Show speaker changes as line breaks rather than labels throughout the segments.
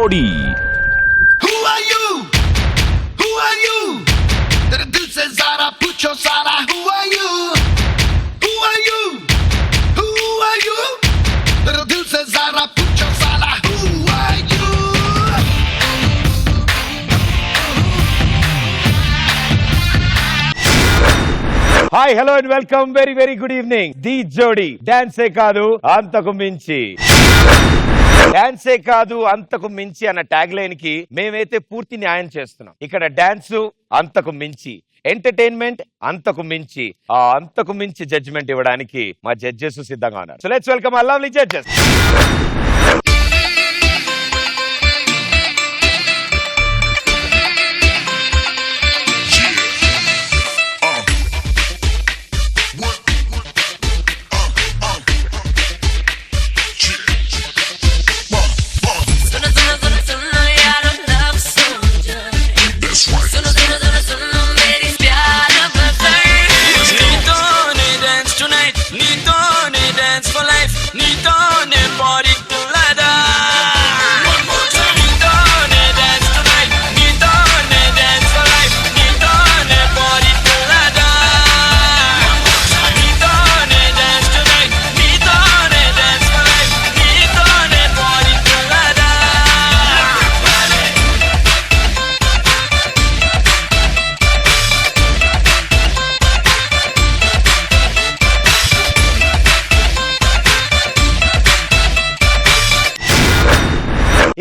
జోడీ.
Who are you? Who are you? The dulce Zara, pucho Sara. Who are you? Who are you? Who are you? The dulce Zara, pucho Sara. Who are you?
Hi hello and welcome. Very good evening. The జోడీ డాన్సే కాదు అంతకు మించి. డాన్సే కాదు అంతకు మించి అన్న tag line కి మేమైతే పూర్తి న్యాయం చేస్తున్నాం. ఇక్కడ డాన్స్ అంతకు మించి, ఎంటర్టైన్మెంట్ అంతకు మించి, ఆ అంతకు మించి జడ్జిమెంట్ ఇవ్వడానికి మా జడ్జెస్ సిద్ధంగా ఉన్నారు. So let's welcome our lovely judges.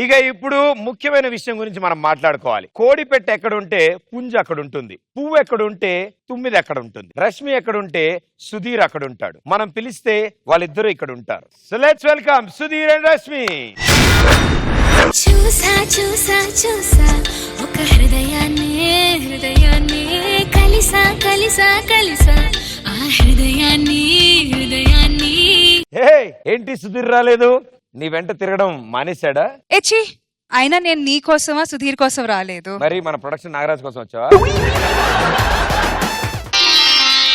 ఇక ఇప్పుడు ముఖ్యమైన విషయం గురించి మనం మాట్లాడుకోవాలి. కోడి పెట్టె ఎక్కడుంటే పుంజు అక్కడ ఉంటుంది, పువ్వు ఎక్కడుంటే తుమ్మిది ఎక్కడ ఉంటుంది, రష్మి ఎక్కడుంటే సుధీర్ అక్కడ ఉంటాడు. మనం పిలిస్తే వాళ్ళిద్దరూ ఇక్కడ ఉంటారు. So let's welcome Sudheer and Rashmi.
చూసా చూసా చూసా ఒక హృదయాన్ని కలిసా కలిసా కలిసా ఆ హృదయాన్ని.
ఏంటి సుధీర్ రాలేదు? నీ వెంట తిరగడం మానేశాడా?
ఏచి అయినా నేను నీ కోసమా సుధీర్ కోసం రాలేదు.
మరి మన ప్రొడక్షన్ నాగరాజ్ కోసం వచ్చావా?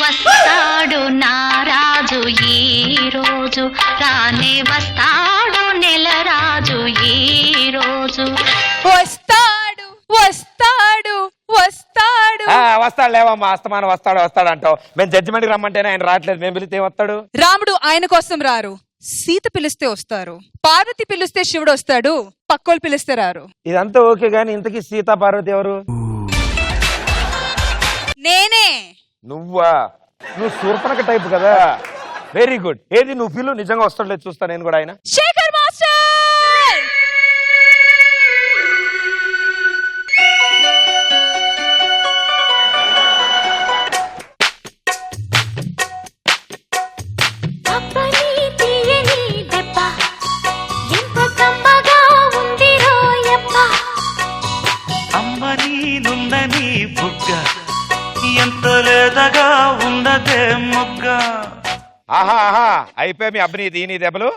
వస్తాడు నారాజు ఈ రోజు, రానే వస్తాడు నెల రాజు ఈ రోజు.
వస్తాడు వస్తాడు వస్తాడు
వస్తాడు లేవమ్మా, అస్తమానం వస్తాడు అంటావు. మేము జడ్జిమెంట్ రమ్మంటేనే ఆయన రావట్లేదు, మేము పిలిస్తే వస్తాడు.
రాముడు ఆయన కోసం రారు, సీత పిలిస్తే వస్తారు. పార్వతి పిలిస్తే శివుడు వస్తాడు, పక్కోళ్ళు పిలిస్తే రారు.
ఇదంతా ఓకే గానీ ఇంతకీ సీతా పార్వతి ఎవరు?
నేనే.
నువ్వా? నువ్వు శూర్పణఖ టైప్ కదా. Very good. ఏది నువ్వు పిలు, నిజంగా వస్తాడు చూస్తా నేను కూడా. ఆయన
శేఖర్ మాస్టర్.
ఆహా అయిపోయి మీ అబ్బని దీని దెబ్బలు.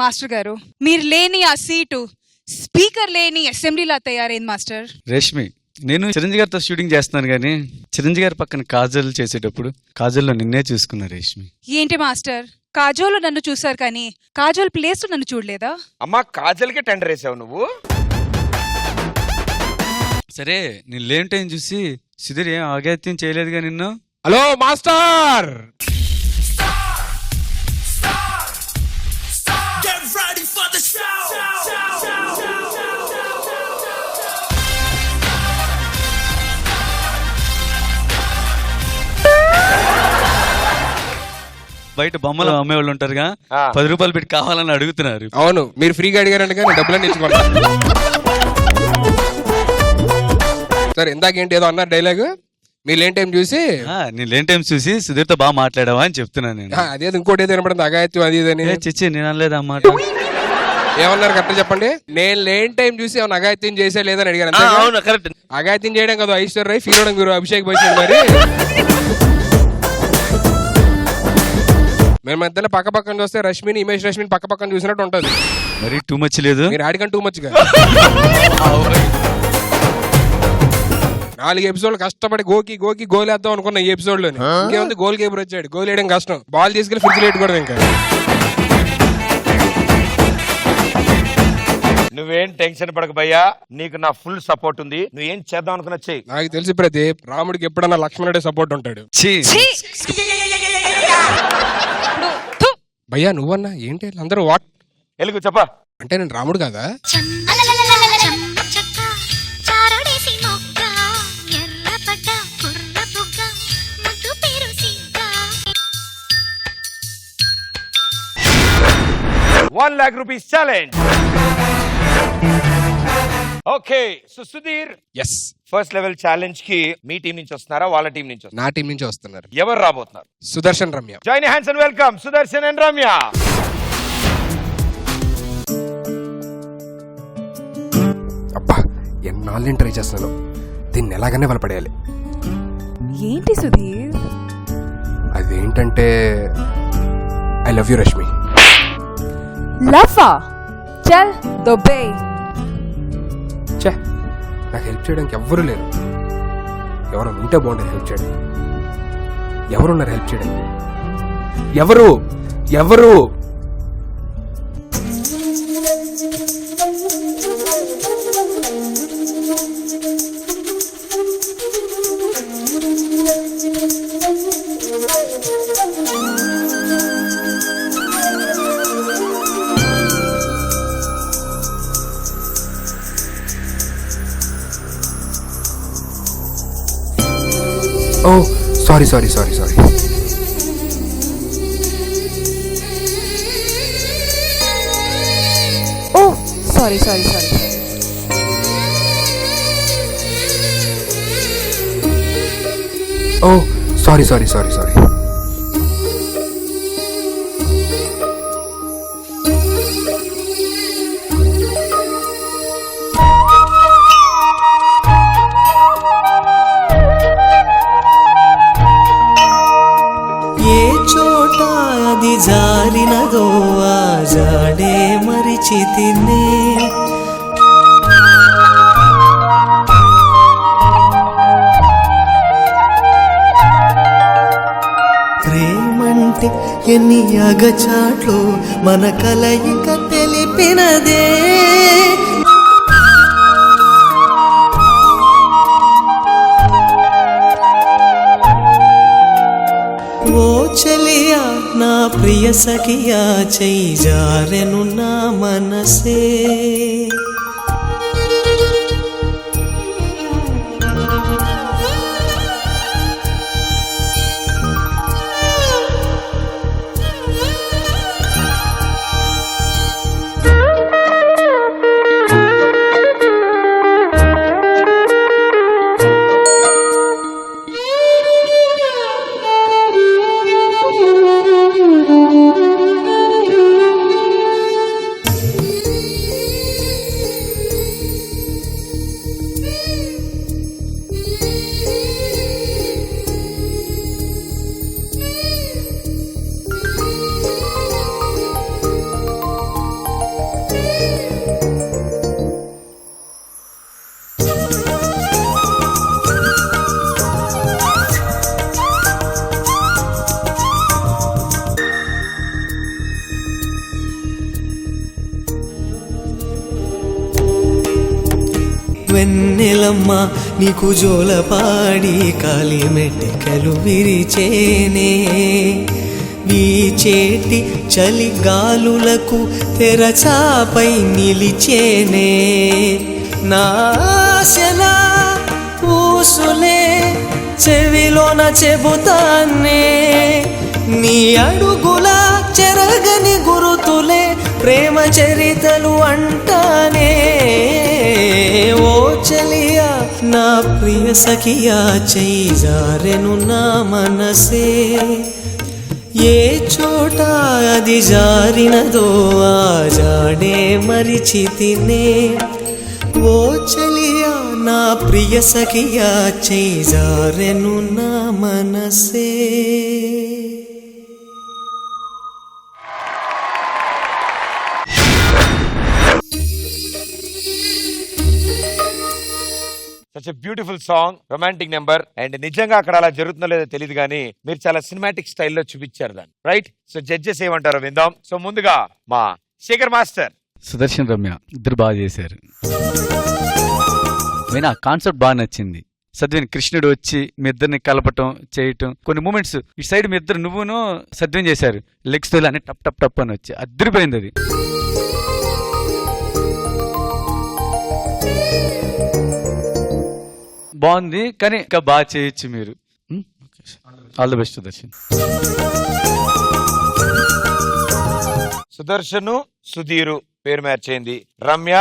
మాస్టర్ గారు, మీరు లేని ఆ సీటు స్పీకర్ లేని అసెంబ్లీలా తయారైంది మాస్టర్.
రేష్మి, నేను చిరంజీవి గారితో షూటింగ్ చేస్తున్నాను కానీ చిరంజీవి గారి పక్కన కాజల్ చేసేటప్పుడు కాజల్లో నిన్నే చూసుకున్నా రేష్మి.
ఏంటి మాస్టర్, కాజోలు నన్ను చూసారు కానీ కాజోల్ ప్లేస్ నన్ను చూడలేదా?
అమ్మా కాజల్కే టెండర్ వేసావు నువ్వు.
సరే, నేను లేని టైం చూసి సుధీర్ ఏం ఆగాత్యం చేయలేదుగా నిన్ను.
Hello master.
బయట బొమ్మలు అమ్మేవాళ్ళు ఉంటారుగా, 10 రూపాయలు పెట్టి కావాలని అడుగుతున్నారు.
అవును, మీరు ఫ్రీగా అడిగారంటే కానీ డబ్బులన్నీ ఇచ్చుకోండి. సరే, ఇందాకేంటి ఏదో అన్నారు డైలాగ్, మీరు లేని టైం చూసి.
నేను లేని టైం చూసి సుధీర్తో బాగా మాట్లాడావా అని చెప్తున్నాను నేను.
అదే ఇంకోటి ఏదో వినపడింది, అగాయత్యం అది ఇదని.
చిచ్చి నేను అనలేదు అన్నమాట.
ఏమన్నారు కరెక్ట్ చెప్పండి. నేను లేని టైం చూసి ఏమన్నా అగాయత్యం చేసే లేదని అడిగారు.
అవును కరెక్ట్.
అగాయత్యం చేయడం కదా ఐశ్వర్య రాయ్, ఫీల్ అవడం గురు అభిషేక్ బచ్చన్. మరి మేము మధ్యలో పక్క పక్కన చూస్తే రష్మిని ఇమేజ్ రష్మిని పక్క పక్కన చూసినట్టు ఉంటది.
మరి టూ మచ్ లేదు,
మీరు ఆడికంటే టూ మచ్ గా. 4 ఎపిసోడ్లు కష్టపడి గోకి గోల్ వేద్దాం అనుకున్నా ఈ ఎపిసోడ్ లోని. ఇంకేముంది, గోల్ కీపర్ వచ్చాడు, గోల్ వేయడం కష్టం, బాల్ తీసుకెళ్లి ఫ్రిడ్జ్ లేట్ కూడా ఇంకా.
నువ్వేం టెన్షన్ పడక భయ్యా, నీకు నా ఫుల్ సపోర్ట్ ఉంది. నువ్వేం చేద్దాం అనుకున్నా చెయ్యి.
నాకు తెలిసి ప్రదీప్ రాముడికి ఎప్పుడన్నా లక్ష్మణుడే సపోర్ట్ ఉంటాడు.
ఛీ!
ఇప్పుడు థు.
భయ్యా నువ్వన్నా ఏంటి అందరూ వాట్
ఎలుగు చెప్పా.
అంటే నేను రాముడు కాదా?
చెక్క చారడేసి మొక్క ఎర్రపడ్డ కుర్ర బుగ్గ ముద్దు పేరు సిగ్గ
1 lakh rupees challenge. Okay, so Sudheer,
yes,
first level challenge కి మీ టీం నుంచి వస్తున్నారా, వాళ్ళ టీం నుంచి వస్తున్నారా?
నా టీం నుంచి వస్తున్నారు.
ఎవరు రాబోతున్నారు?
Sudarshan Ramya.
Join hands and welcome Sudarshan and Ramya.
అబ్బా ఎన్నాళ్ళు ట్రై చేస్తున్నాను, దీన్ని ఎలాగనే పడేయాలి.
ఏంటి సుధీర్?
అదేంటంటే ఐ లవ్ యూ రష్మి.
లఫా చల్ దొబ్బే.
చే, నాకు హెల్ప్ చేయడానికి ఎవ్వరూ లేరు. ఎవరు ఉంటే బాగుంటుంది హెల్ప్ చేయడం. ఎవరున్నారు హెల్ప్ చేయడానికి? ఎవరు ఎవరు? ఓ సారీ సారీ సారీ సారీ.
ఓ సారీ సారీ సారీ.
ఓ సారీ సారీ సారీ సారీ.
ఏ చోట అది జారినదో ఆ జాడే మరిచితినే. ప్రేమంటే ఎన్ని అగచాట్లు మన కలయిక తెలిపినదే. ఓ చలియా నా ప్రియ సఖియా చెయ్యి జారెను నా మనసే. వెన్నెలమ్మ నీకు జోలపాడి కాలి మెట్టెకలు విరిచేనే. వీచేటి చలి గాలులకు తెరచాపై నిలిచేనే. నాశలా పూసులే చెవిలోన చెబుతానే. నీ అడుగుల చెరగని గురుతులే ప్రేమ చరితలు అంటానే. ఓ చలియా నా ప్రియ సఖియా చెయ్యి జారెను నా మనసే. ఏ చోట అది జారినదో ఆ జాడే మరిచితినే. ఓ చలియా నా ప్రియ సఖియా చెయ్యి జారెను నా మనసే.
Such a beautiful song, romantic number. And నిజంగా అక్కడ అలా జరుగుతుందో లేదో తెలియదు కానీ మీరు చాలా సినిమాటిక్ స్టైల్లో చూపించారు దాన్ని, రైట్? సో జడ్జెస్ ఏమంటారో విందాం. సో ముందుగా మా శేఖర్ మాస్టర్,
సుదర్శన్ రమ్య ఇద్దరు బాగా చేశారు. ఆ కాన్సెప్ట్ బాగా నచ్చింది. సద్విన్ కృష్ణుడు వచ్చి మీ ఇద్దరిని కలపటం చేయటం, కొన్ని మూమెంట్స్ ఇటు సైడ్ మీ ఇద్దరు నువ్వును సద్విన్ చేశారు, లెగ్స్ తో అని టప్ టప్ టప్ అని వచ్చి అద్దరిపోయింది. అది బాగుంది, కానీ ఇంకా బాగా చేయొచ్చు మీరు. All the best Sudarshan.
Sudarshan Sudheer పేరు మ్యాచ్ అయింది. రమ్య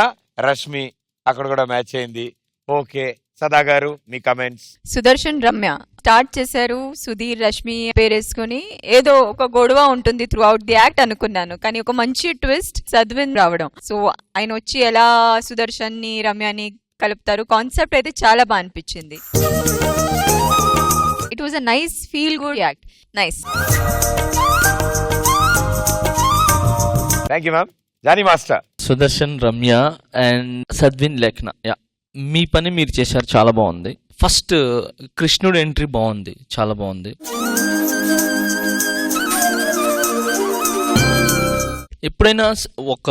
రష్మి అక్కడ కూడా మ్యాచ్ అయింది. ఓకే, సదా గారు మీ కమెంట్స్.
సుదర్శన్ రమ్య స్టార్ట్ చేశారు, సుధీర్ రష్మి పేరేసుకుని ఏదో ఒక గొడవ ఉంటుంది త్రూ అవుట్ ది యాక్ట్ అనుకున్నాను, కానీ ఒక మంచి ట్విస్ట్ సద్విన్ రావడం. సో ఆయన వచ్చి ఎలా సుదర్శన్ ని రమ్యని కలుపుతారు, కాన్సెప్ట్ అయితే చాలా బాగా అనిపించింది. It was a nice feel good act. Nice.
Thank you ma'am. Jani master.
Sudarshan Ramya and Sadvin Lekhana, yeah మీ పని మీరు చేశారు, చాలా బాగుంది. ఫస్ట్ కృష్ణుడు ఎంట్రీ బాగుంది, చాలా బాగుంది. ఎప్పుడైనా ఒక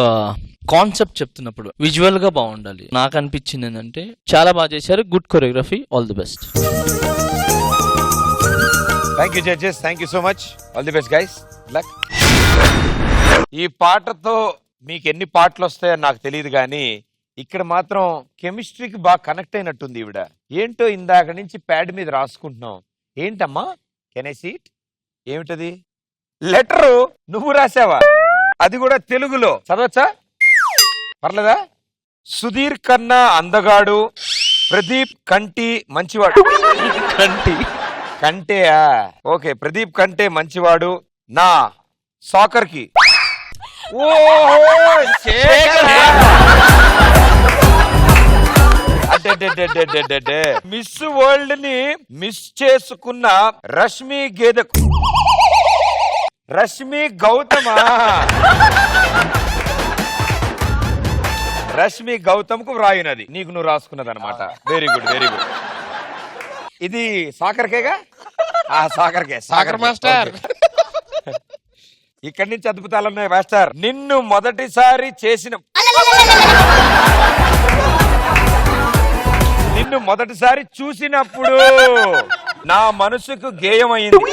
కాన్సెప్ట్ చెప్తున్నప్పుడు విజువల్ గా బాగుండాలి. నాకు అనిపించింది ఏంటంటే చాలా బాగా చేశారు, good choreography, all the best.
Thank you judges, thank you so much, all the best guys, luck. ఈ పాటతో మీకు ఎన్ని పాటలు వస్తాయో నాకు తెలియదు, కానీ ఇక్కడ మాత్రం కెమిస్ట్రీకి బాగా కనెక్ట్ అయినట్టుంది ఈవిడ. ఏంటో ఇందాక నుంచి ప్యాడ్ మీద రాసుకుంటున్నాం. ఏంటమ్మా, కెన్ ఐ సీట్? ఏమిటది? లెటరు నువ్వు రాసావా? అది కూడా తెలుగులో చదవచ్చా? పర్లేదా? సుధీర్ కన్నా అందగాడు, ప్రదీప్ కంటి మంచివాడు. కంటేయా? ఓకే, ప్రదీప్ కంటే మంచివాడు నా సాకర్ కి. మిస్ వరల్డ్ ని మిస్ చేసుకున్న రష్మి గేదెకు. రష్మి గౌతమా? రష్మి గౌతమ్ కు వ్రాయినది, నీకు నువ్వు రాసుకున్నది అనమాట. Very good, very good. ఇది సాకర్కేగా? సాకర్కే.
Soccer master.
ఇక్కడి నుంచి అద్భుతాలున్నాయి మాస్టర్. నిన్ను మొదటిసారి చూసినప్పుడు నా మనసుకు గేయమైంది,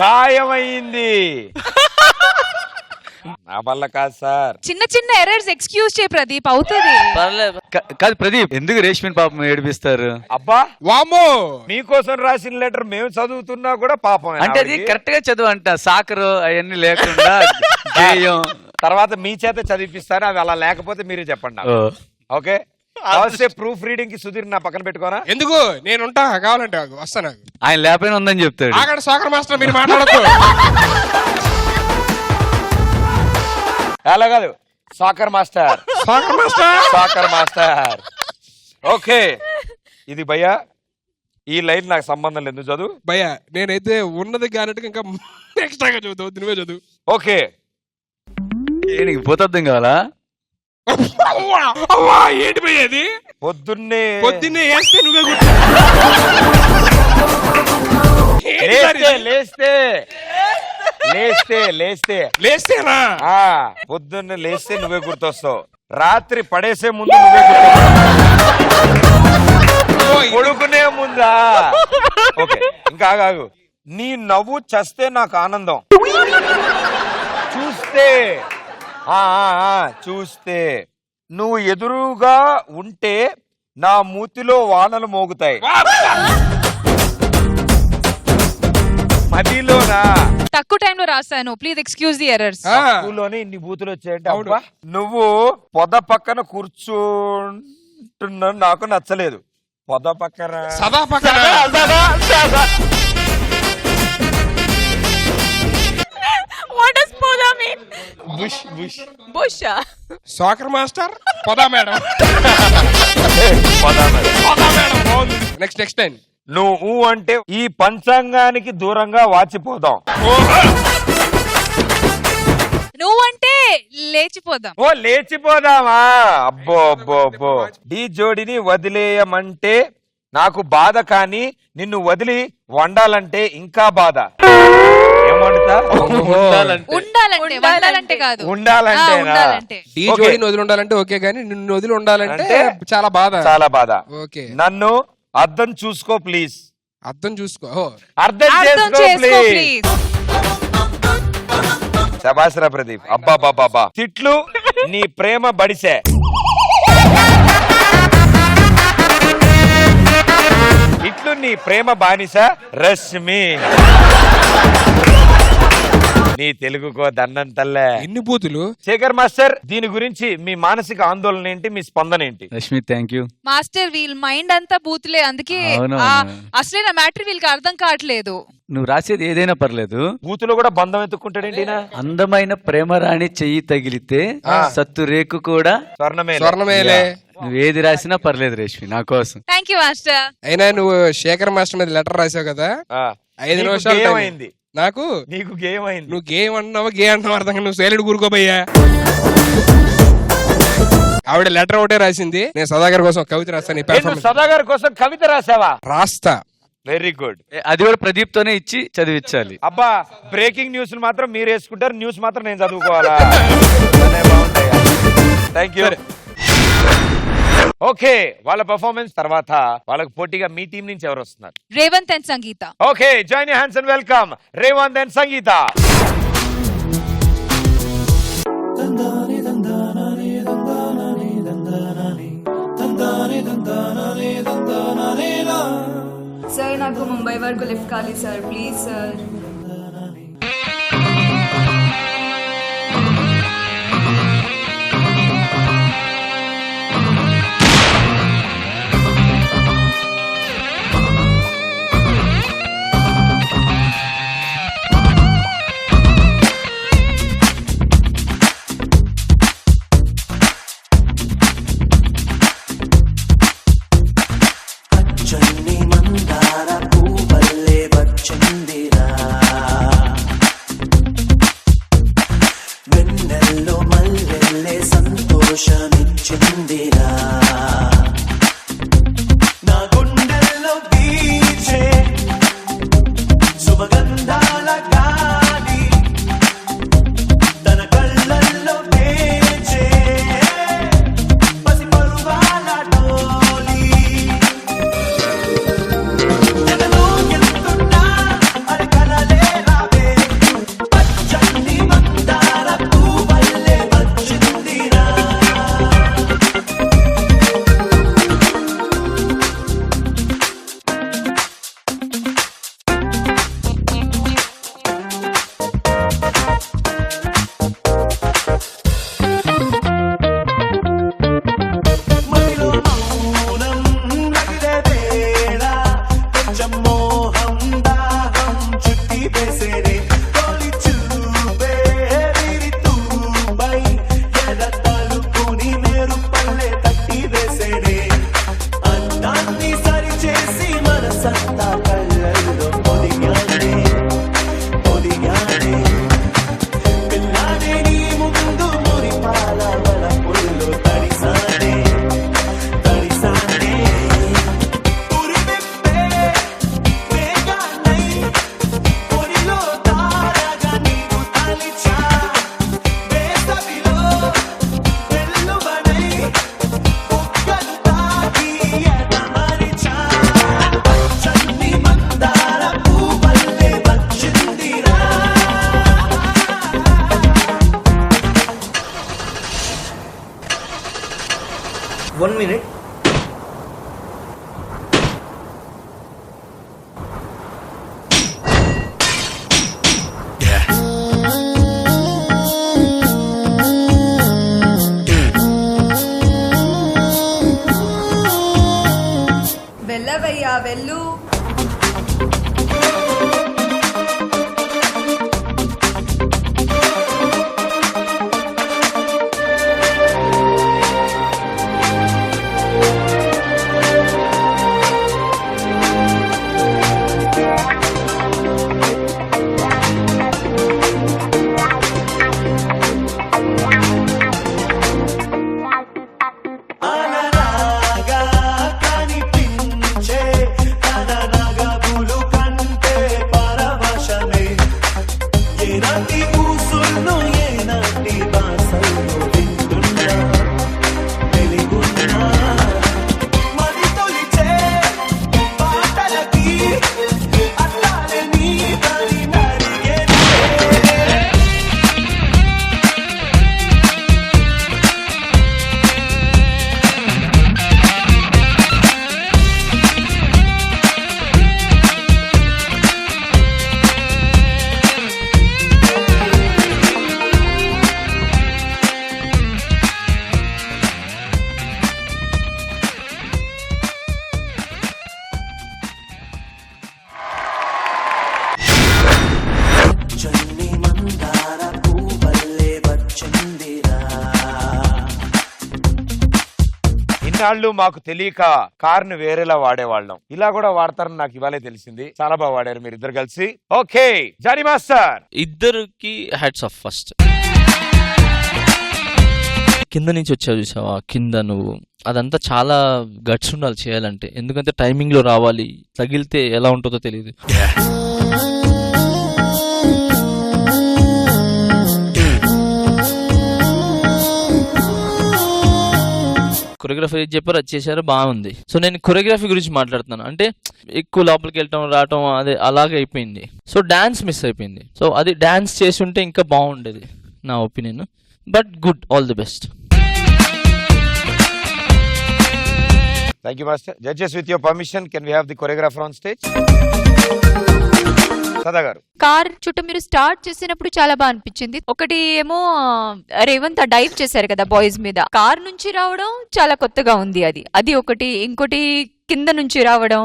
గాయమైంది. నా వల్ల కాదు సార్.
చిన్న చిన్న ఎర్రర్స్ ఎక్స్క్యూజ్ చేయ ప్రదీప్, అవుతుంది.
కాదు ప్రదీప్, ఎందుకు రేష్మిని పాపం ఏడిపిస్తారు?
అబ్బా
వామ్మో,
మీకోసం రాసిన లెటర్ మేము చదువుతున్నా కూడా పాపం.
అంటే అది కరెక్ట్ గా చదువు అంట, సాకరు అవన్నీ లేకుండా గేయం.
తర్వాత మీ చేత చదివిపిస్తాను, అవి అలా లేకపోతే మీరే చెప్పండి నాకు. ఓకే, ప్రూఫ్ రీడింగ్ కి సుధీర్ నా పక్కన పెట్టుకోనా?
ఎందుకు, నేను ఉంటా, కావాలంటే వస్తా. నాకు
ఆయన లేకపోయినా ఉందని చెప్తాడు.
ఆగండి సాకర్ మాస్టర్, మీరు మాట్లాడద్దు.
అలా కాదు, soccer master.
Soccer master,
soccer master. Okay, ఇది భయ్యా ఈ లైన్ నాకు సంబంధం లేదు, చదువు
భయ్యా. నేనైతే ఉన్నది కానట్టుగా ఇంకా ఎక్స్ట్రాగా చదువుతావు, నువ్వే చదువు.
ఓకే,
నీకు పోతర్థం కావాలా?
ఏంటి భయ్యది?
పొద్దున్నే
వేస్తే నువ్వే లేస్తేనా?
పొద్దున్నే లేస్తే నువ్వే గుర్తొస్తావు, రాత్రి పడేసే ముందు నువ్వే గుర్తొస్తావు, కొడుకునే ముందా? ఓకే, ఇంకా ఆగు. నీ నవ్వు చస్తే నాకు ఆనందం, చూస్తే నువ్వు ఎదురుగా ఉంటే నా మూతిలో వానలు మోగుతాయి. మదిలోనా?
తక్కువ టైంలో రాశాను, ప్లీజ్ ఎక్స్క్యూజ్ ది ఎర్రర్స్.
స్కూల్లోనే ఇన్ని బూతులు వచ్చాయంటే అబ్బా. నువ్వు పొద పక్కన కూర్చుంటున్నా నాకు నచ్చలేదు. పొద పక్కన
సదా పక్కన
What does poda mean? Bush.
Sekhar master, పొదా మేడం. నెక్స్ట్ టైం
నువ్వు అంటే ఈ పంచాంగానికి దూరంగా వాచిపోదాం.
నువ్వంటే లేచిపోదాం.
ఓ లేచిపోదామా? అబ్బో అబ్బో అబ్బో. ఢీ జోడిని వదిలేయమంటే నాకు బాధ కానీ నిన్ను వదిలి వండాలంటే ఇంకా బాధ. ఏం వండుతా?
ఉండాలంటే వండాలంటే కాదు.
ఉండాలంటే
ఉండాలంటే.
ఈ జోడీని వదిలి ఉండాలంటే ఓకే గానీ నిన్ను వదిలి ఉండాలంటే చాలా బాధ.
చాలా బాధ.
ఓకే.
నన్ను అర్థం చూసుకో ప్లీజ్.
అర్థం చూసుకో.
అర్థం చేసుకో ప్లీజ్. శభాస్రా ప్రదీప్. అబ్బా బాబా తిట్లు నీ ప్రేమ బడిసే. ఇట్లు నీ ప్రేమ బానిస రశ్మి. నీ తెలుగుకో దన్నం తల్లే.
ఇన్ని బూతులు.
శేఖర్ మాస్టర్, దీని గురించి మీ మానసిక ఆందోళన ఏంటి, మీ స్పందన ఏంటి?
Rashmi thank you.
మాస్టర్ వీల్ మైండ్ అంతా బూతులే, అందుకే
అవును,
అసలైన మ్యాటర్ వీళ్ళకి అర్థం కావట్లేదు.
నువ్వు రాసేది ఏదైనా పర్లేదు,
బూతులో కూడా బంధం ఎత్తుకుంటాడేంటి?
అందమైన ప్రేమరాణి చెయ్యి తగిలితే సత్తు రేకు కూడా
స్వర్ణమేలే.
నువ్వు ఏది రాసినా పర్లేదు రష్మి నా కోసం.
Thank you master.
అయినా నువ్వు శేఖర్ మాస్టర్ మీద లెటర్ రాసావు కదా, 5 నిమిషాలు
అయింది
నాకు.
నీకు గేమ్ అయింది.
నువ్వు గేమ్ అంటున్నావా గే అంటున్నావు అర్థం. నువ్వు సైలెంట్ కూరుకోబోయ్యా. ఆవిడ లెటర్ ఒకటే రాసింది, నేను సదాగర్ కోసం కవిత రాస్తాను.
సదాగర్ కోసం కవిత రాసావా?
రాస్తా.
Very good.
అది కూడా ప్రదీప్ తోనే ఇచ్చి చదివించాలి.
అబ్బా, బ్రేకింగ్ న్యూస్ మాత్రం మీరు వేసుకుంటారు, న్యూస్ మాత్రం నేను చదువుకోవాలా? Thank you. ఓకే, వాళ్ళ పర్ఫార్మెన్స్ తర్వాత వాళ్ళకి పోటీగా మీ టీం నుంచి ఎవరు వస్తున్నారు?
Revanth and Sangeetha.
Okay, join your hands and welcome Revanth and Sangeetha.
Sir నాకు ముంబై వరకు లిఫ్ట్ కావాలి sir, please sir.
One minute.
వెళ్ళవయ్యా వెళ్ళు.
అనరాగా కనిపించే
ఇన్నాళ్ళు మాకు తెలియక కార్ను వేరేలా వాడేవాళ్ళం, ఇలా కూడా వాడతారని నాకు ఇవాళే తెలిసింది. చాలా బాగా వాడారు మీరు ఇద్దరు కలిసి. Okay Jani master.
ఇద్దరికి హ్యాట్స్ ఆఫ్. ఫస్ట్ కింద నుంచి వచ్చావు చూసావా, కింద నువ్వు అదంతా చాలా గట్స్ ఉండాలి చేయాలంటే, ఎందుకంటే టైమింగ్ లో రావాలి, తగిలితే ఎలా ఉంటుందో తెలియదు. కొరియోగ్రఫీ చెప్పారు, అది చేశారు, బాగుంది. సో నేను కొరియోగ్రఫీ గురించి మాట్లాడుతున్నాను. అంటే ఎక్కువ లోపలికి వెళ్ళటం రావటం అదే అలాగే అయిపోయింది. సో డాన్స్ మిస్ అయిపోయింది. సో అది డాన్స్ చేసి ఉంటే ఇంకా బాగుండేది నా opinion. But good, all the best.
Thank you, Master. Judges, with your permission, can we have the choreographer on stage? సదా గారు.
కార్ చుట్టూ మీరు స్టార్ట్ చేసినప్పుడు చాలా బాగా అనిపించింది. ఒకటి ఏమో రేవంత్ ఆ డైవ్ చేశారు కదా బాయ్స్ మీద, కార్ నుంచి రావడం చాలా కొత్తగా ఉంది. అది ఒకటి. ఇంకోటి కింద నుంచి రావడం,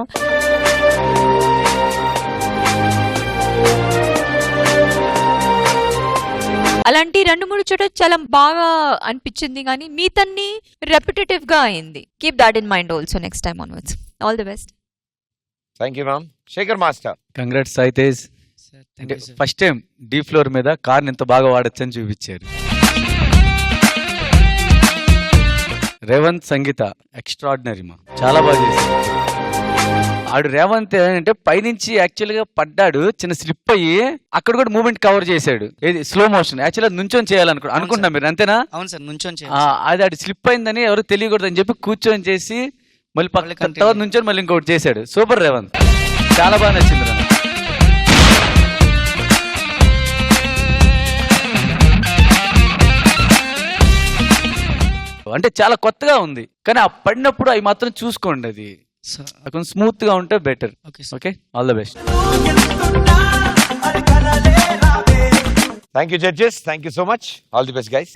అలాంటి 2-3 చోట చాలా బాగా అనిపించింది. కానీ మీతన్ని రెపిటేటివ్ గా అయింది. Keep that in mind also next time onwards. All the best.
Thank you ma'am. Shekhar master.
Congrats Saitej. అంటే ఫస్ట్ టైం డీ ఫ్లోర్ మీద కార్ని ఎంత బాగా వాడచ్చని చూపించారు. రేవంత్ సంగీత ఎక్స్ట్రాడినరీ మా, చాలా బాగా చేశారు. ఆడు రేవంత్ ఏంటంటే పైనుంచి యాక్చువల్ గా పడ్డాడు, చిన్న స్లిప్ అయ్యి అక్కడ కూడా మూమెంట్ కవర్ చేశాడు. ఏది స్లో మోషన్, యాక్చువల్ నుంచొని అనుకుంటున్నా మీరు, అంతేనా?
అవును సార్, నుంచొని
అది ఆడు స్లిప్ అయిందని ఎవరు తెలియకూడదని చెప్పి కూర్చొని చేసి మళ్ళీ పక్క నుంచొని మళ్ళీ ఇంకోటి చేశాడు. సూపర్ రేవంత్, చాలా బాగా నచ్చింది నాకు. అంటే చాలా కొత్తగా ఉంది, కానీ ఆ పడినప్పుడు అవి మాత్రం చూసుకోండి, అది కొంచెం స్మూత్ గా ఉంటే better. Okay, all the best.
Thank you, judges. Thank you so much. All the best, guys.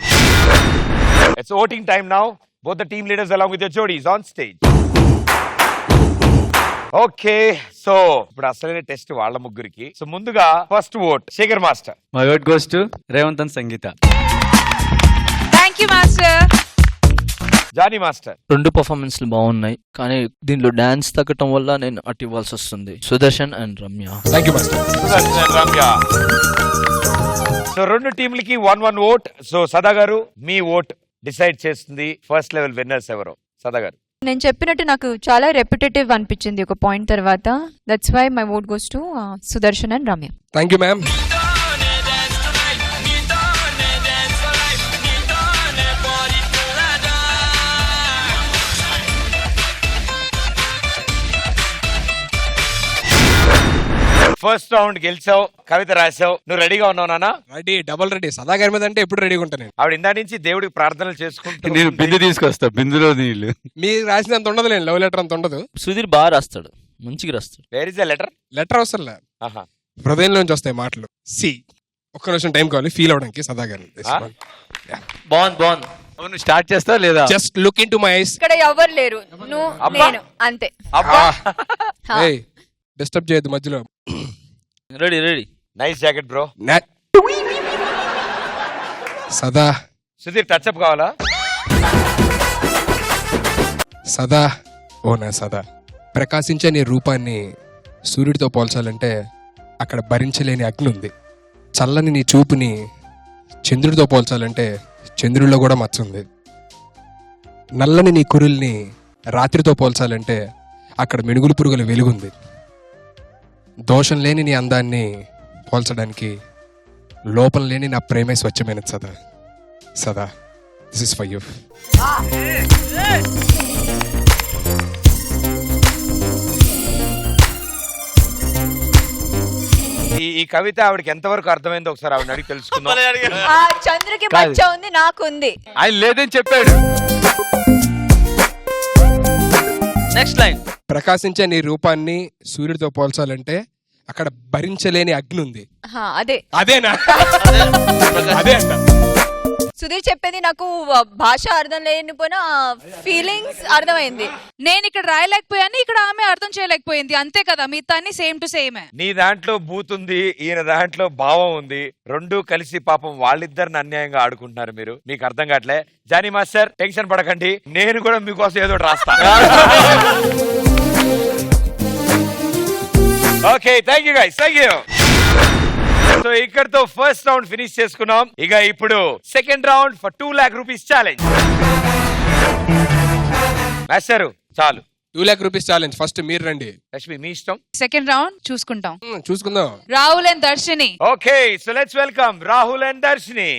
It's voting time now. Both the team leaders along with their jodies on stage. Okay, so ఇప్పుడు అసలైన test వాళ్ళ ముగ్గురికి. So ముందుగా first vote Shekhar master.
My vote goes to Revanth and Sangeetha.
Thank you master.
Jani master.
2 పర్ఫార్మెన్స్లు బాగున్నాయి, కానీ దీనిలో dance తగ్గటం వల్ల నేను అటు ఇవ్వాల్సి వస్తుంది. Sudarshan and Ramya.
Thank you master.
Sudarshan and Ramya. So 2 టీంలకి 1-1 vote. So సదా గారు, మీ ఓట్ డిసైడ్ చేస్తుంది ఫస్ట్ లెవెల్ విన్నర్స్ ఎవరో. సదా గారు.
నేను చెప్పినట్టు నాకు చాలా రెపిటేటివ్ అనిపించింది ఒక పాయింట్ తర్వాత. That's why my vote goes to Sudarshan and Ramya.
Thank you ma'am.
First round గెలిచావు, కవిత రాసావు, నువ్వు రెడీగా ఉన్నావు నాన్న?
Ready, double ready. సదా గారి మీద అంటే ఎప్పుడు రెడీగా ఉంటాను.
ఆవిడ ఇందా నుంచి దేవుడికి ప్రార్థనలు చేసుకుంటూ
నేను బిందు తీసుకొస్తా, బిందులో నీళ్ళు.
మీరు రాసినంత ఉండదు, నేను లవ్ లెటర్ అంత ఉండదు.
సుధీర్ బాగా రాస్తాడు, మంచిగా రాస్తాడు.
Where is the letter?
Letter అవసరం లే, హృదయంలోంచి వస్తాయి మాటలు. సి ఒక్క నిమిషం టైం కావాలి ఫీల్ అవడానికి. సదా గారిని
బాగుంది.
స్టార్ట్ చేస్తావు లేదా?
Just look in to my eyes.
ఇక్కడ ఎవరు లేరు, నువ్వు నేను అంతే.
డిస్టర్బ్ చేయొద్దు మధ్యలో.
Ready ready.
Nice jacket bro.
సదా.
సుధీర్ టచ్ అప్ కావాలా?
సదా, ఓ నా సదా, ప్రకాశించే నీ రూపాన్ని సూర్యుడితో పోల్చాలంటే అక్కడ భరించలేని అగ్ని ఉంది. చల్లని నీ చూపుని చంద్రుడితో పోల్చాలంటే చంద్రుడిలో కూడా మచ్చ ఉంది. నల్లని నీ కురుల్ని రాత్రితో పోల్చాలంటే అక్కడ మినుగులు పురుగుల వెలుగుంది. దోషం లేని నీ అందాన్ని పోల్చడానికి లోపం లేని నా ప్రేమే స్వచ్ఛమైనది. సదా, సదా, దిస్ ఇస్ ఫర్ యూ.
ఈ కవిత ఆవిడకి ఎంతవరకు అర్థమైందో ఒకసారి ఆవిడ అడిగి తెలుసుకుందాం.
చంద్రుకి మచ్చ ఉంది, నాకు ఉంది.
ఆయన లేదని చెప్పాడు.
Next line.
ప్రకాశించే నీ రూపాన్ని సూర్యుడితో పోల్చాలంటే అక్కడ భరించలేని అగ్ని ఉంది.
అదే
అదేనా? అదే అంట.
సుధీర్ చెప్పేది నాకు భాష అర్థం లేనిపోయినా ఫీలింగ్స్ అర్థమైంది.
నేను ఇక్కడ రాయలేకపోయాను, ఇక్కడ ఆమె అర్థం చేయలేకపోయింది, అంతే కదా. మిగతా సేమ్ టు సేమ్.
నీ దాంట్లో బూత్ ఉంది, ఈయన దాంట్లో భావం ఉంది, రెండు కలిసి పాపం వాళ్ళిద్దరిని అన్యాయంగా ఆడుకుంటున్నారు. మీరు మీకు అర్థం కావట్లే. జానీ మాస్టర్ టెన్షన్ పడకండి, నేను కూడా మీకోసం ఏదో రాస్తా. Okay, thank you guys, thank you. So ఇక్కడతో ఫస్ట్ రౌండ్ ఫినిష్ చేసుకున్నాం. ఇక ఇప్పుడు second round for 2 lakh rupees challenge. Master చాలు,
2 lakh rupees ఛాలెంజ్. ఫస్ట్ మీరు రండి.
లక్ష్మి మీ ఇష్టం.
సెకండ్ రౌండ్ చూసుకుంటాం.
చూసుకుందాం.
Rahul and Darshini.
Okay, so let's welcome Rahul and Darshini.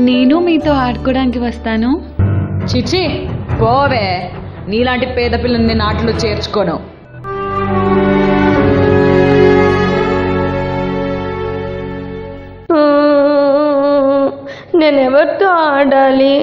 నేను మీతో ఆడుకోవడానికి వస్తాను.
చిచి పోవే, నీలాంటి పేద పిల్లని నాటిలో చేర్చుకోను.
నేనెవరితో ఆడాలి?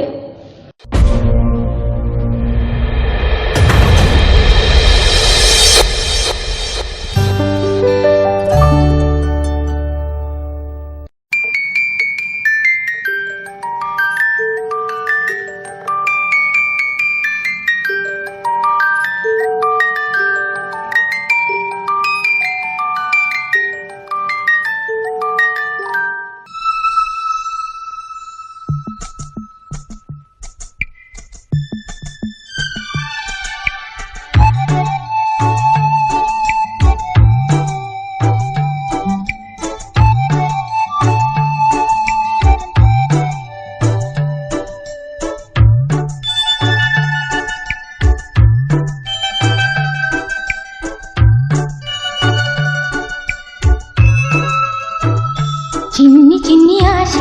చిన్ని చిన్ని ఆశ,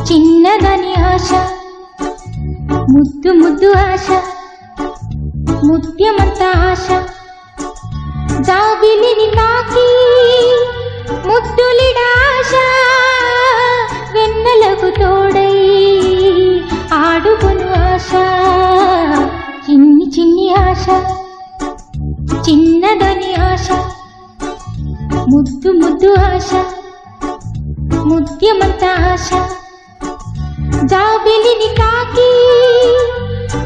చిన్నదని ఆశ, ముద్దు ముద్దు ఆశ, ముత్యమంత ఆశ, జాబిలిని తాకి ముద్దులిడాశ, వెన్నెలకు తోడై ఆడుకొను ఆశ. చిన్ని చిన్ని ఆశ, చిన్నదని ఆశ, ముద్దు ముద్దు ఆశ, ముత్యమంత ఆశ, జాబిలిని తాకి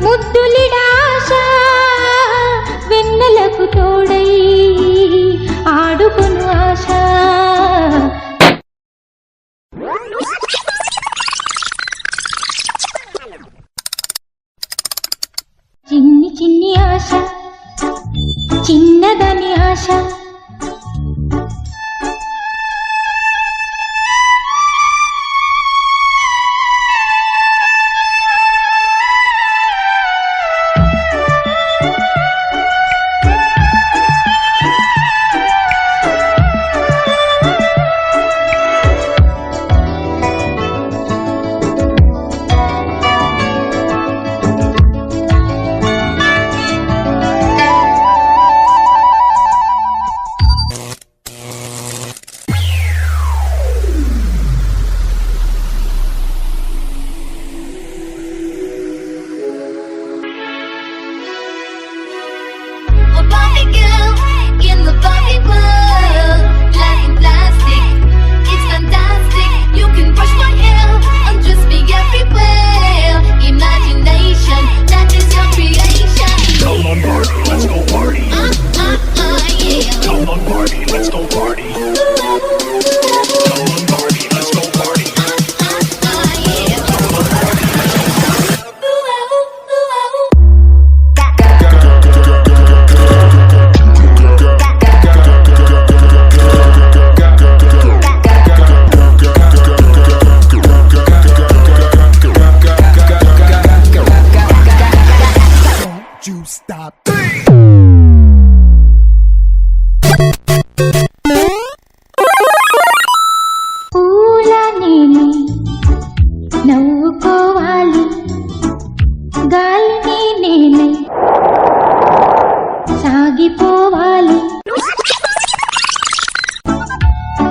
ముద్దులిడాశ, వెన్నెలకు తోడై ఆడుకొను ఆశ. చిన్ని చిన్ని ఆశ, చిన్నదని ఆశ.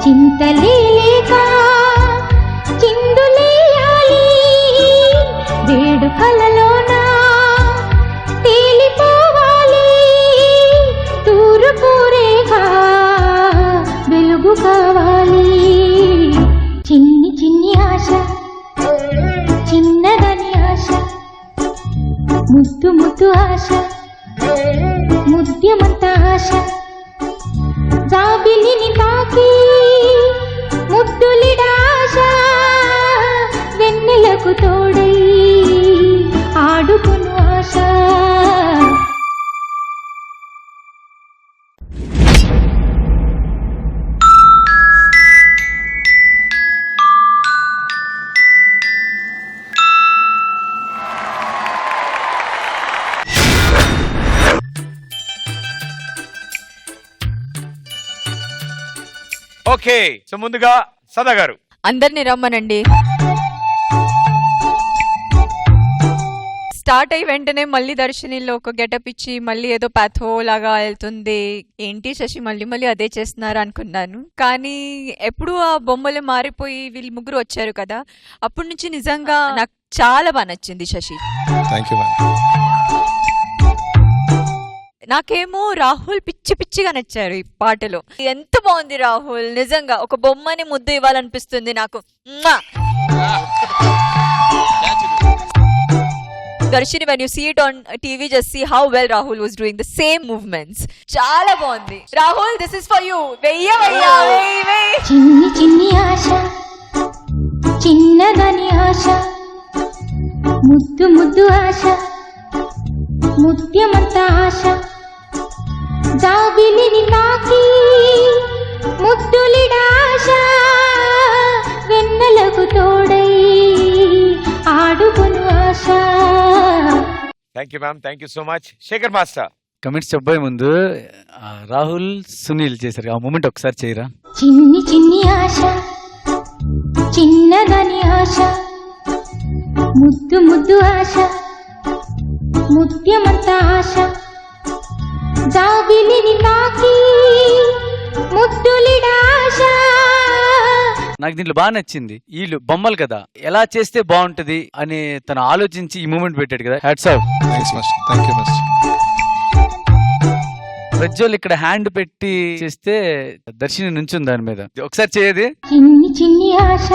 చింతలేక చిందులేయాలి ముద్దు ముద్దు ఆశ ముద్యమంత ఆశ జాబిలిని తాకి ముద్దులిడాశ వెన్నెలకు తోడై ఆడుకును ఆశ.
ఓకే, సో ముందుగా సదా గారు.
అందరిని రమ్మనండి. స్టార్ట్ అయ్యి వెంటనే మళ్ళీ దర్శనిలో ఒక గెటప్ ఇచ్చి మళ్ళీ ఏదో పాథో లాగా వెళ్తుంది, ఏంటి శశి మళ్ళీ మళ్ళీ అదే చేస్తున్నారు అనుకున్నాను. కానీ ఎప్పుడు ఆ బొమ్మలు మారిపోయి వీళ్ళు ముగ్గురు వచ్చారు కదా, అప్పటి నుంచి నిజంగా నాకు చాలా బాగా నచ్చింది శశి.
Thank you ma'am.
నాకేమో రాహుల్ పిచ్చి పిచ్చిగా నచ్చారు ఈ పాటలో. ఎంత బాగుంది రాహుల్, నిజంగా ఒక బొమ్మని ముద్దు ఇవ్వాలనిపిస్తుంది నాకు. దర్శిని, when you see it on TV, just see how well Rahul was doing the same movements. చాలా బాగుంది. Rahul, this is for you. వెయ్య
చిన్ని చిన్ని ఆశ చిన్నదని ఆశ ముద్దు ముద్దు ఆశ ముత్యమంత ఆశ జాబిలిని తాకి ముద్దులిడాశ వెన్నెలకు తోడై ఆడుకును ఆశ.
Thank you ma'am, thank you so much. Sekhar master,
comments చెప్పబోయే ముందు రాహుల్ సునీల్ చేశారు ఆ మూమెంట్ ఒకసారి చేయరా.
చిన్ని చిన్ని ఆశ చిన్నదని ఆశ ముద్దు ముద్దు ఆశ ముత్యమంత ఆశ జాబిలిని తాకి ముద్దులిడాశ.
నాకు దీంట్లో బాగా నచ్చింది, వీళ్ళు బొమ్మలు కదా ఎలా చేస్తే బాగుంటది అని తను ఆలోచించి ఈ మూమెంట్ పెట్టాడు కదా. Hats off.
Thanks master. Thank you master.
Prajwal ఇక్కడ హ్యాండ్ పెట్టి చేస్తే దర్శిని నుంచుంది దాని మీద. ఒకసారి చేయది.
చిన్ని చిన్ని ఆశ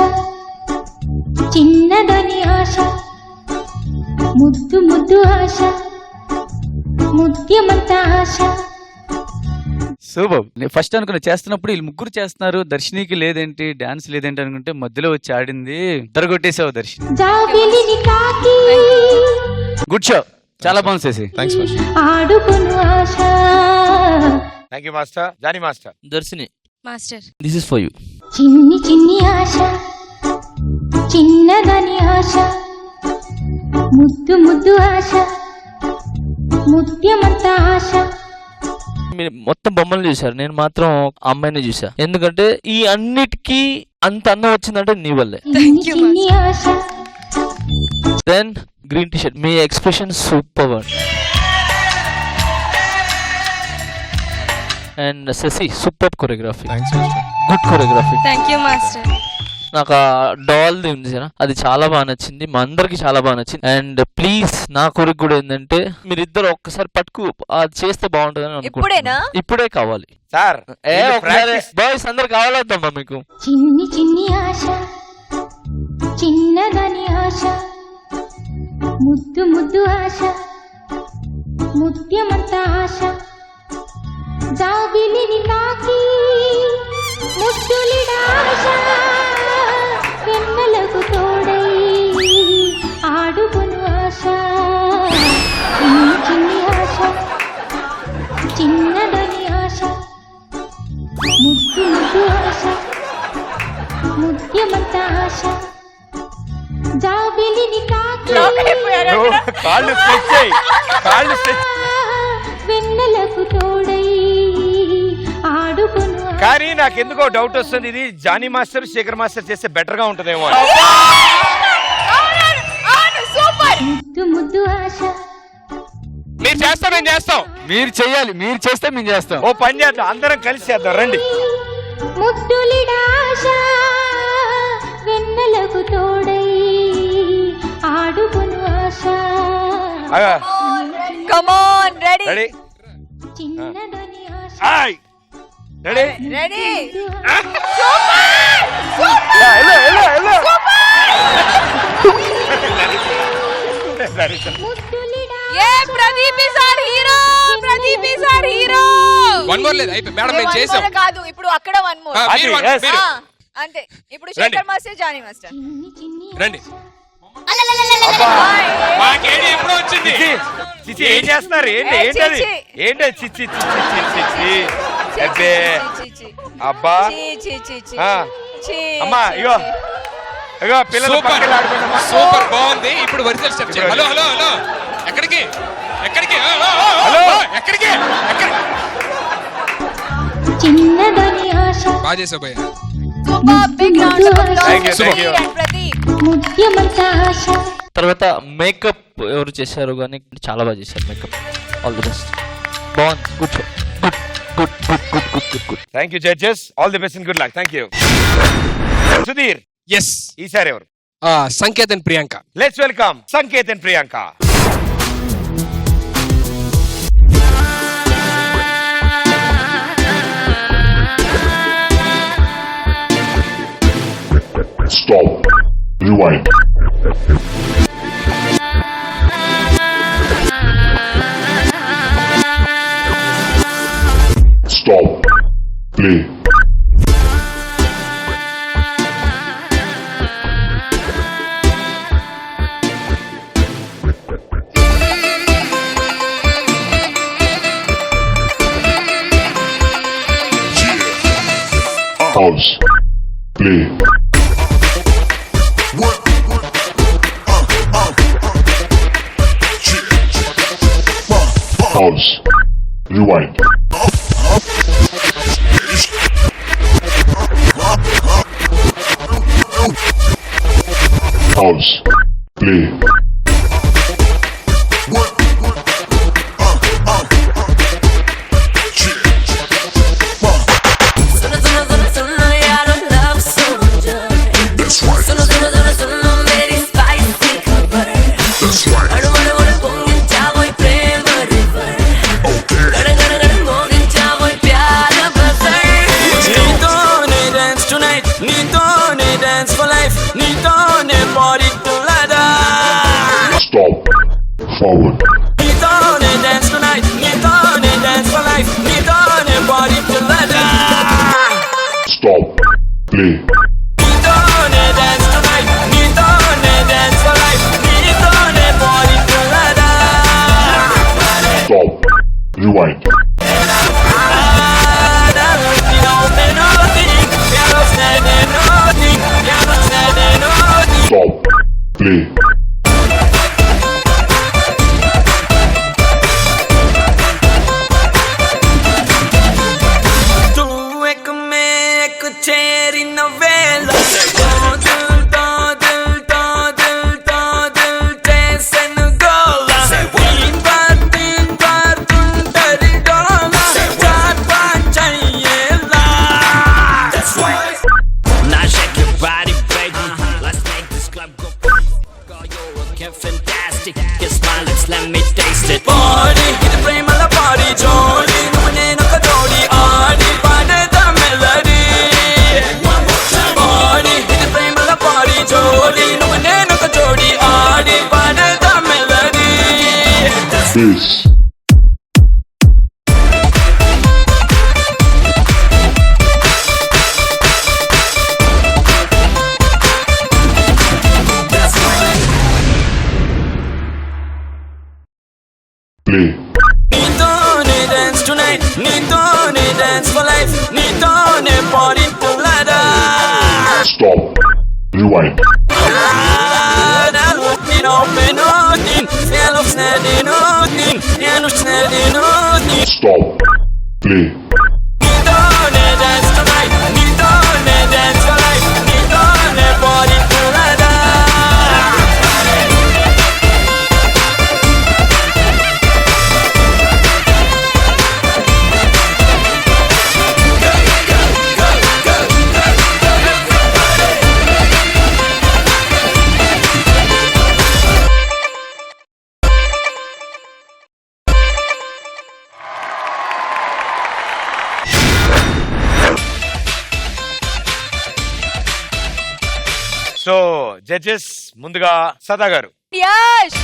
చిన్నదని ఆశ ముద్దు ముద్దు ఆశ ముత్యమంత ఆశ.
సూపర్. నేను ఫస్ట్ అనుకున్నా చేస్తున్నప్పుడు వీళ్ళు ముగ్గురు చేస్తున్నారు, దర్శినికి లేదేంటి, డాన్స్ లేదేంటి అనుకుంటే మధ్యలో వచ్చి ఆడింది. ఇద్దరు కొట్టేసావు దర్శిని.
జాబిలిని తాకి
గుడ్ షో, చాలా బాగుంది చేసి.
Thanks master.
ఆడుకును ఆశ.
Thank you master. Jani master.
Darshini
master,
this is for you.
చిన్ని చిన్ని ఆశ చిన్నదని ఆశ ముద్దు ముద్దు ఆశ ముత్యమంత ఆశ.
మీరు మొత్తం బొమ్మలు చూసారు, నేను మాత్రం అమ్మాయిని చూసా. ఎందుకంటే ఈ అన్నిటికీ అంత అన్నం వచ్చిందంటే నీ వల్లే.
చిన్ని చిన్ని ఆశ
దెన్ గ్రీన్ టీ షర్ట్, మీ expression super. And Sasi, super choreography,
thanks master.
Good choreography.
Thank you master.
నాకు ఆ డాల్ది ఉంది కదా, అది చాలా బాగా నచ్చింది, మా అందరికి చాలా బాగా నచ్చింది. అండ్ ప్లీజ్ నా కోరిక కూడా ఏంటంటే మీరిద్దరు ఒక్కసారి పట్టుకు అది చేస్తే బాగుంటుందని అనుకుంటున్నా. ఇప్పుడే కావాలి
సార్.
బాయ్స్ అందరు కావాలద్దమ్మా మీకు.
చిన్ని చిన్ని ఆశ చిన్నదని ఆశ ముద్దు ముద్దు ఆశ ముత్యమంత ఆశ జాబిలిని తాకి ముద్దులిడాశ వెన్నెలకు తోడై ఆడుకును ఆశ. చిన్ని చిన్ని ఆశ చిన్నదని ఆశ ముద్దు ముద్దు ఆశ ముత్యమంత ఆశ జాబిలిని తాకి
కాళ్ళు స్ట్రెచ్ చేయి, కాళ్ళు స్ట్రెచ్.
వెన్నెలకు తోడై ఆడుకును.
కానీ నాకెందుకో డౌట్ వస్తుంది, ఇది జానీ మాస్టర్ శేఖర్ మాస్టర్ చేస్తే బెటర్ గా ఉంటుందేమో.
ముద్దు ముద్దు ఆశ.
మీరు చేస్తా, మేము చేస్తాం.
మీరు చెయ్యాలి, మీరు చేస్తే మేము చేస్తాం.
ఓ పని చేద్దాం, అందరం కలిసి చేద్దాం, రండి.
ముద్దులిడాశ వెన్నెలకు తోడై ఆడుకును ఆశ.
కమ్ ఆన్, రెడీ
రెడీ
చిన్నదని ఆశ.
Ready
ready.
ముద్దులిడాశ
ఏ Pradeep is our hero, Pradeep is our hero.
One more లేదు అయిపోయి మేడం మేము చేసాం
కాదు ఇప్పుడు అక్కడ వన్ మోర్ అంతే. ఇప్పుడు శేఖర్ మాస్టర్, జానీ మాస్టర్
రండి.
మాకేంటి ఎప్పుడు వచ్చింది? చిచి ఏం చేస్తున్నారు? ఏంటి ఏంటది? ఏంటి చిచి చిచి అబ్బే అబ్బా అమ్మా ఇగో ఇగో పిల్లలు పక్కన ఆడుకుంటామా?
సూపర్ బాగుంది. ఇప్పుడు వరిసెల్ స్టెప్ చేయండి. హలో హలో హలో ఎక్కడికి ఎక్కడికి
హలో
ఎక్కడికి ఎక్కడికి
చిన్నదని ఆశ
బాగా చేసావు భయ్య.
ముత్యమంత ఆశ.
తర్వాత మేకప్ ఎవరు చేశారు కానీ చాలా బాగా చేశారు మేకప్. All the best. బాగుంది. Good good good good good good good.
Thank you judges. All the best and good luck. Thank you. Sudheer
ఎస్
ఈసారి ఎవరు?
Sanketh and Priyanka.
Let's welcome Sanketh and Priyanka.
Stop. Rewind. Stop. Play. Pause. Play. Pause. Rewind. Pause. Play. Stop. Forward. Stop. Play. Stop. Rewind. Stop. Play. Peace. Play. Stop. Rewind. Stop. Play.
So judges ముందుగా సదా గారు.
యష్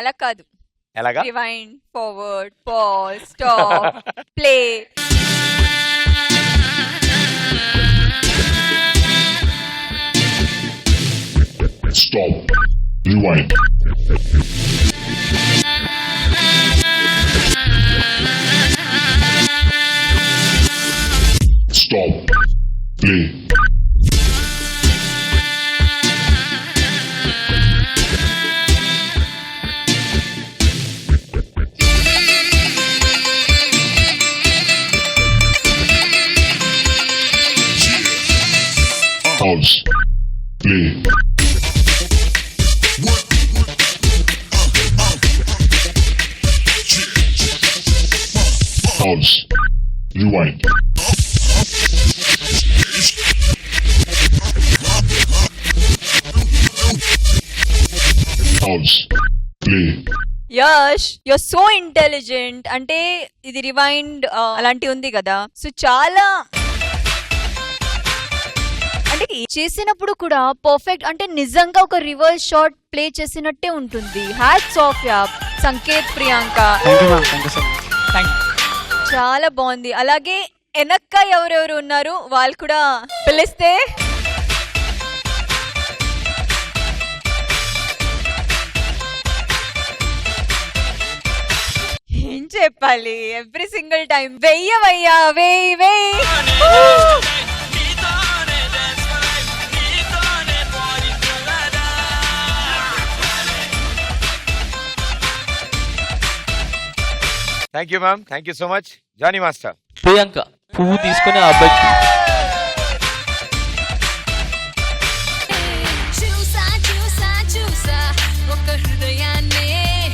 అలా కాదు.
ఎలాగా?
Rewind, forward, pause, stop, play.
Stop. Rewind. Stop. Play. Pause. Play. Pause. Rewind. Pause. Play.
Yash, you're so intelligent. అంటే ఇది rewind అలాంటి ఉంది కదా, సో చాలా అంటే చేసినప్పుడు కూడా పర్ఫెక్ట్, అంటే నిజంగా ఒక రివర్స్ షాట్ ప్లే చేసినట్టే ఉంటుంది. Hats off yeah Sanket, Priyanka, చాలా బాగుంది. అలాగే వెనక్క ఎవరెవరు ఉన్నారు వాళ్ళు కూడా పిలిస్తే ఏం చెప్పాలి. ఎవ్రీ సింగిల్ టైం వెయ్యవయ్యా, వెయ్యి వెయ్యి.
Thank you ma'am, thank you so much. Jani master.
Priyanka పువ్వు తీసుకొని ఆ అబ్బాయికి
చూసా చూసా చూసా ఒక హృదయాన్నే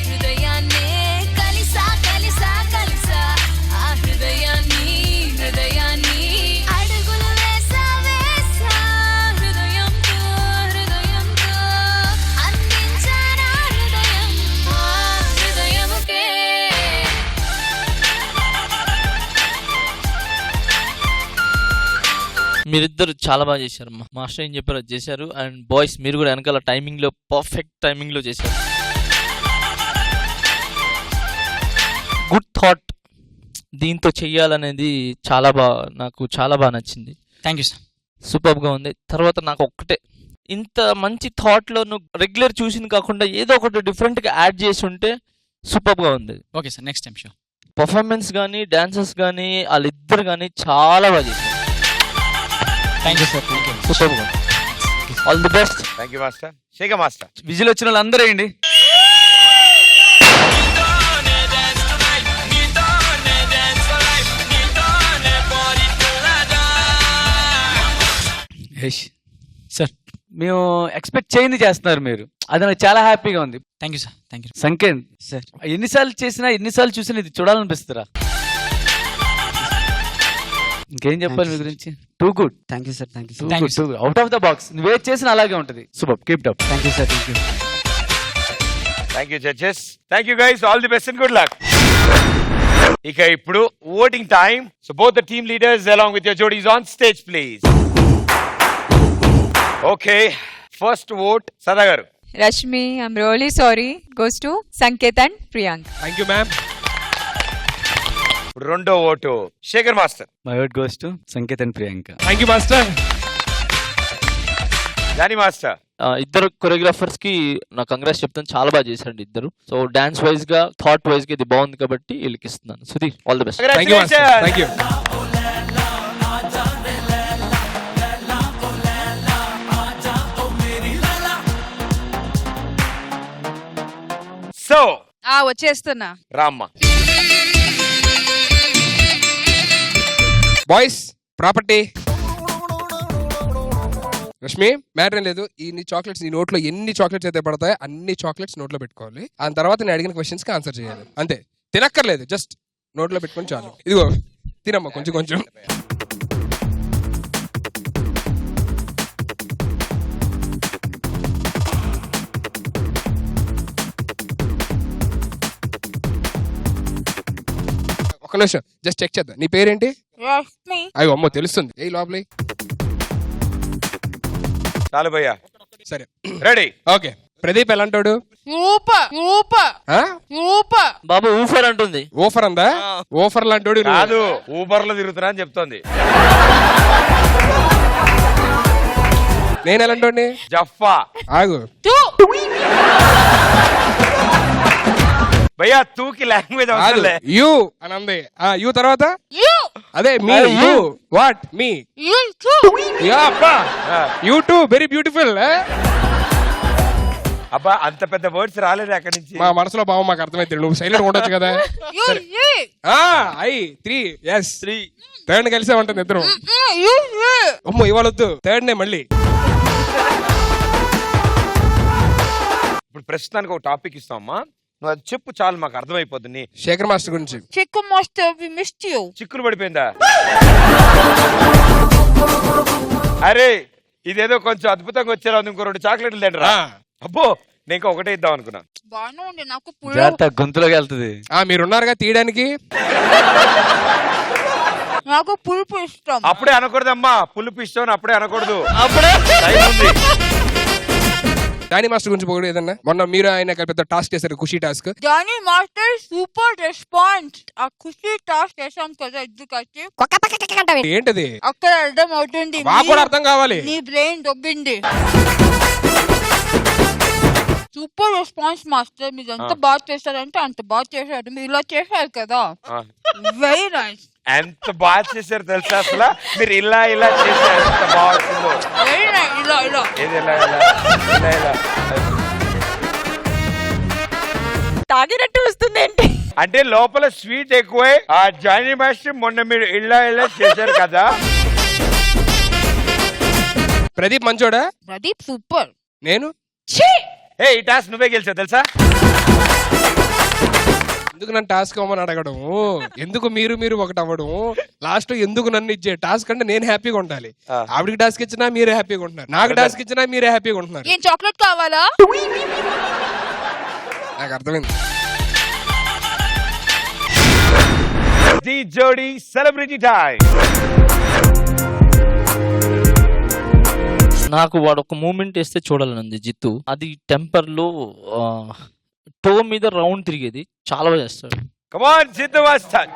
హృదయాన్నే కలిసా కలిసా కలిసా ఆ హృదయాన్ని హృదయాన్ని అడుగులు వేసా వేసా హృదయంతో హృదయంతో అందించానా హృదయం ఆ హృదయముకే.
మీరిద్దరు చాలా బాగా చేశారు. మాస్టర్ ఏం చెప్పారో అది చేశారు. అండ్ బాయ్స్ మీరు కూడా వెనకాల టైమింగ్ లో పర్ఫెక్ట్ టైమింగ్ లో చేశారు. గుడ్ థాట్ దీంతో చెయ్యాలనేది నాకు చాలా బాగా నచ్చింది.
Thank you sir.
సూపర్ గా ఉంది. తర్వాత నాకు ఒక్కటే, ఇంత మంచి థాట్ లో నువ్వు రెగ్యులర్ చూసింది కాకుండా ఏదో ఒకటి డిఫరెంట్ గా యాడ్ చేసి ఉంటే సూపర్ గా ఉంది.
Okay sir, next time show.
Performance కానీ డాన్సెస్ కానీ వాళ్ళిద్దరు కానీ చాలా బాగా చేశారు.
Thank you sir. Thank you.
Super గా. All the best.
Thank you master. Sekhar master.
Whistle వచ్చిన వాళ్ళు అందరూ వేయండి. సార్ మేము ఎక్స్పెక్ట్ చేయింది చేస్తున్నారు మీరు, అది నాకు చాలా హ్యాపీగా ఉంది. Thank you sir. Thank you. Sanket sir, ఎన్నిసార్లు చేసినా ఎన్నిసార్లు చూసినా ఇది చూడాలనిపిస్తారా? ఇంకేం చెప్పాలి మీ గురించి? Too good. Thank you sir. Thank you. Too good. Out of the box నువ్వు ఏది చేసినా అలాగే ఉంటుంది. Super, keep it up. Thank you sir. Thank you.
Thank you judges. Thank you guys. All the best and good luck. ఇక ఇప్పుడు voting time. So both the team leaders along with your జోడీస్ on stage please. Okay, first vote Sada గారు.
Rashmi, I'm really sorry, goes to Sanketh and Priyank.
Thank you ma'am.
రెండో vote Sekhar master.
My word goes to Sanketh and Priyanka.
Thank you master.
Jani master.
ఇద్దరు choreographers కి నా congrats చెప్తాను, చాలా బాగా చేశారండి ఇద్దరు. సో డాన్స్ వైజ్ గా, థాట్ వైజ్ గా ఇది బాగుంది కాబట్టి వీళ్ళకి ఇస్తున్నాను. Sudheer, all the best.
Thank you master. Thank you.
So
వచ్చేస్తున్నా.
రామ్మ.
Boys property. రష్మి, మ్యాటర్ ఏం లేదు. ఈ చాక్లెట్స్ నీ నోట్లో ఎన్ని చాక్లెట్స్ అయితే పడతాయో అన్ని చాక్లెట్స్ నోట్లో పెట్టుకోవాలి. ఆ తర్వాత నేను అడిగిన క్వశ్చన్స్ కి ఆన్సర్ చేయాలి. అంతే, తినక్కర్లేదు, జస్ట్ నోట్లో పెట్టుకొని చాలు. ఇదిగో తినమ్మా కొంచెం కొంచెం. ఒక నిమిషం జస్ట్ చెక్ చేద్దాం. నీ పేరేంటి? అయ్యో అమ్మో తెలుస్తుంది. ఏ లోపలి.
చాలు భయ్యా.
సరే
రెడీ.
ఓకే, ప్రదీప్ ఎలాంటోడు?
బాబు ఊఫర్ అంటుంది.
ఓఫర్ అందా? ఓఫర్ లాంటోడు
కాదు, ఊబర్ లో తిరుగుతున్నా అని చెప్తోంది.
నేను ఎలాంటోడిని?
జఫా.
ఆగు.
భయ్యా తూకి లాంగ్వేజ్ అవసరం.
యూ అని అంది. యూ తర్వాత అదే me. You what? Me. You too very beautiful.
అబ్బా అంత పెద్ద వర్డ్స్ రాలేదు అక్కడి నుంచి.
మా మనసులో భావం మాకు అర్థమైతే నువ్వు సైలెంట్ ఉండొచ్చు కదా. ఐ 3 ఎస్ 3 థర్డ్ కలిసే ఉంటుంది ఇద్దరు. అమ్మో ఇవాళ వద్దు, థర్డ్ నే మళ్ళీ.
ఇప్పుడు ప్రస్తుతానికి ఒక టాపిక్ ఇస్తామమ్మా, నువ్వు అది చెప్పు చాలు, మాకు అర్థమైపోతుంది.
శేఖర్ మాస్టర్ గురించి.
Shekhar master we missed you.
చిక్కులు పడిపోయిందా? అరే ఇదేదో కొంచెం అద్భుతంగా వచ్చారా, ఇంకో 2 చాక్లెట్లు తింటరా? అబ్బో నేను ఇంకా ఒకటే ఇద్దాం అనుకున్నా.
జాగ్రత్త గొంతులోకి వెళ్తుంది.
మీరున్నారుగా తీయడానికి.
నాకు పులుపు ఇష్టం.
అప్పుడే అనకూడదమ్మా, పులుపు ఇష్టం అప్పుడే అనకూడదు.
అప్పుడే
జానీ మాస్టర్ గురించి పోయి ఏదన్నా. మొన్న మీరు ఆయన పెద్ద టాస్క్ చేశారు, Khushi task.
Jani master super response. ఆ ఖుషి టాస్క్ చేసాం కదా ఇద్దరికి.
ఏంటది?
అక్కడ అర్థం అవుతుంది,
మాకు కూడా అర్థం కావాలి.
నీ బ్రెయిన్ దొబ్బింది. Super response master. మీరు ఎంత బాగా చేశారంటే అంత బాగా చేశారు. మీరు ఇలా చేశారు కదా, వెరీ నైస్.
ఎంత బాగా చేశారు తెలుసా అసలు. మీరు ఇలా ఇలా చేశారు, ఎంత బాగా వచ్చిందో.
Very nice. ఇలా ఇలా
ఏది ఇలా ఇలా ఇలా ఇలా
తాగినట్టు వస్తుంది ఏంటి?
అంటే లోపల స్వీట్ ఎక్కువై ఆ జానీ మాస్టర్ మొన్న మీరు ఇలా ఇలా చేశారు కదా.
ప్రదీప్ మంచోడా?
ప్రదీప్ సూపర్.
నేను
ఈ టాస్క్ నువ్వే గెలిచావు తెలుసా.
ఎందుకు నన్ను టాస్క్ అవ్వమని అడగడం, ఎందుకు మీరు ఒకటి అవ్వడం, లాస్ట్ ఎందుకు నన్ను ఇచ్చే టాస్క్ అంటే నేను హ్యాపీగా ఉండాలి. ఆవిడికి టాస్క్ ఇచ్చినా మీరే హ్యాపీగా ఉంటున్నారు, నాకు టాస్క్ ఇచ్చినా మీరే హ్యాపీగా ఉంటున్నారు.
ఏం చాక్లెట్ కావాలా?
నాకు అర్థమైంది.
The Jodi celebrity time.
నాకు వాడు ఒక మూమెంట్ వేస్తే చూడాలనుంది జిత్తు. అది టెంపర్ లో టో మీద రౌండ్ తిరిగేది చాలా బాగా చేస్తాడు.
Come on Jittu master.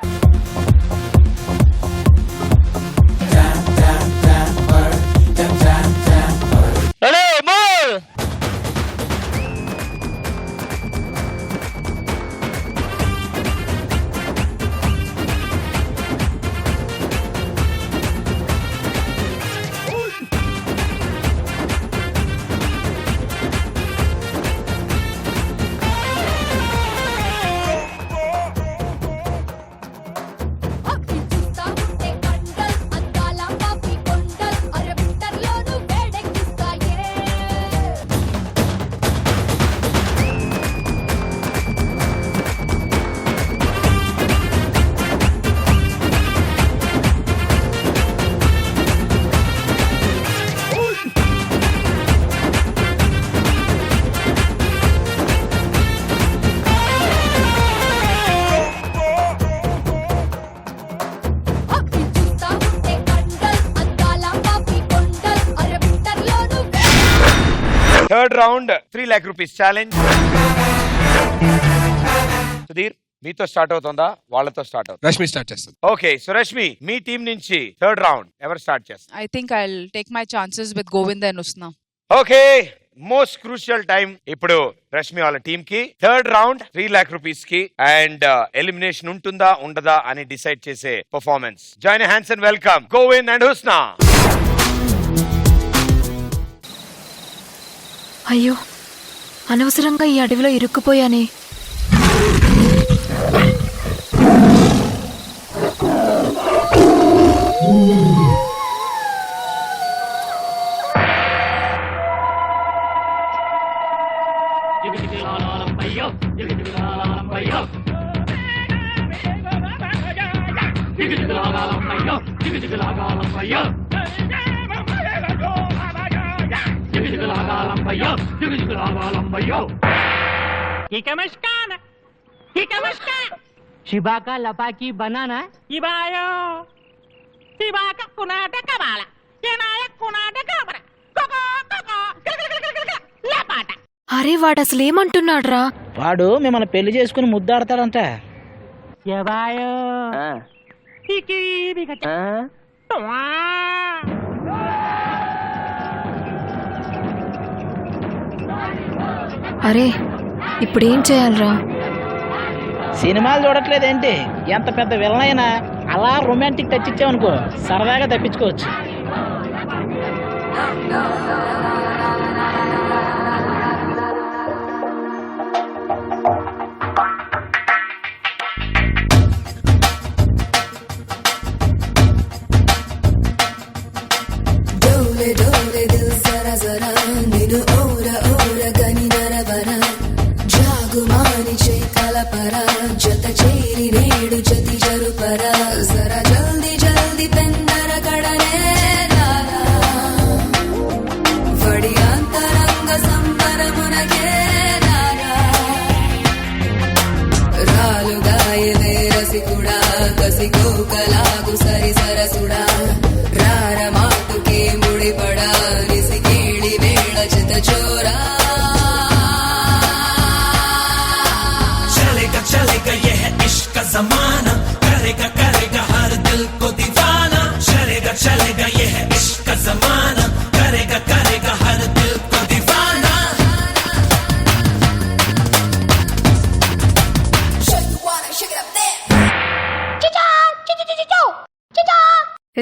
Third round 3 lakh rupees challenge. Sudheer మీతో స్టార్ట్ అవుతుందా వాళ్ళతో స్టార్ట్ అవుతుంది?
రష్మి స్టార్ట్ చేస్తుంది.
ఓకే సో రష్మి మీ టీం నుంచి థర్డ్ రౌండ్ ఎవరు స్టార్ట్ చేస్తారు?
I think I will take my chances with Govind and Usna.
Okay most crucial time ఇప్పుడు రష్మి వాళ్ళ టీం కి. థర్డ్ రౌండ్ 3 lakh rupees కి అండ్ ఎలిమినేషన్ ఉంటుందా ఉండదా అని డిసైడ్ చేసే performance. Join hands and welcome Govind and Husna.
అయ్యో అనవసరంగా ఈ అడవిలో ఇరుక్కుపోయానే.
शिबा का लपाकी बनाना इबायो शिबा का कुनाटा कबाला केनाया कुनाटा कबरा कोको कोको लपाटा.
ఆ అరే వాడు అసలు ఏమంటున్నాడు రా?
వాడు మిమ్మల్ని పెళ్లి చేసుకుని ముద్దాడతాడంట.
అరే ఇప్పుడు ఏం చేయాలరా?
సినిమాలు చూడట్లేదేంటి? ఎంత పెద్ద విలన్ అయినా అలా రొమాంటిక్ టచ్ ఇచ్చామనుకో సరదాగా తప్పించుకోవచ్చు.
జత చేరి నేడు జతి జరుపరా జరా జల్ది జల్ది పెందర కడనే వడి అంతరంగ సంబరమునకే రాలుగాయదే రసికుడా కసికోకలాగు సరి సరసుడా రార మాటుకే ముడిపడా నిసికేళి వేళ చిత చోరా
चलेगा ये है इश्क का जमाना करेगा करेगा हर दिल को दीवाना चलेगा ये है इश्क का जमाना करेगा करेगा हर दिल को दीवाना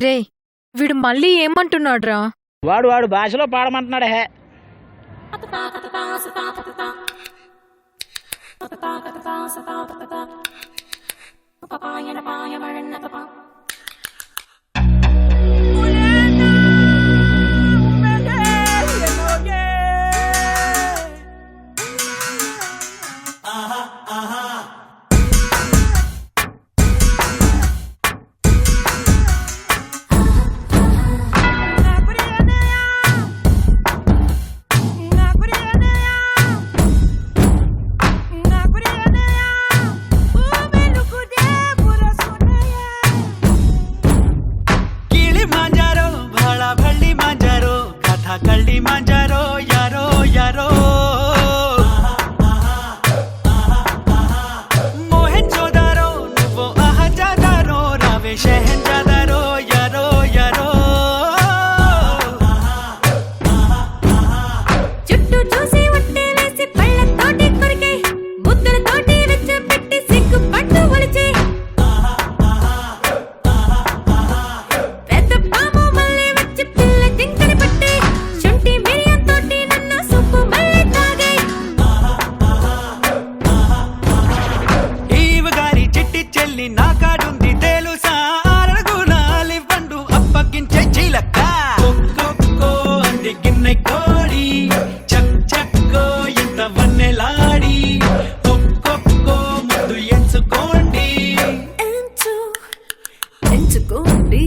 రే వీడు మళ్ళీ ఏమంటున్నాడు రా?
వాడు భాషలో పాడమంటున్నాడే.
కళ్ళి మాంజారో యారో యారో మోహన్ జోదారో నువ్వు అహజాదారో రావే షెహన్ జాదారో యారో యారో
చుట్టూ చూసి ఉంటే వేసి పళ్ళతోటి కొరికే ముద్దులతోటి రెచ్చపెట్టి సిగ్గు పట్టు ఒలిచే పెద్ద పాము మళ్ళీ వచ్చి పిల్ల జింకని పట్టే శుంఠి మిరియంతోటి నన్ను సూపు మళ్ళీ తాగే
ఈవ గారి చిట్టి చెల్లి నా కాడుంది తెలుసా అరగులాలి పండు అప్పగించే చీలక్క కొక్కో అంది గిన్నె కోడి చక్ చక్కో ఇంత వన్నెలాడి ఒక్కొక్కో ముందు ఎంచుకోండి
ఎంచుకోండి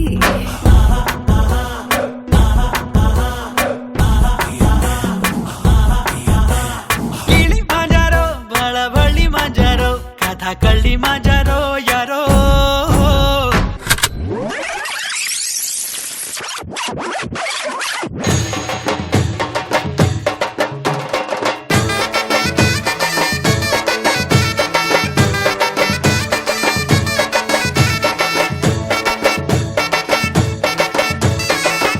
గిళి మాంజారో బళబళి మాంజారో కథ కళ్ళి మాంజారో యారో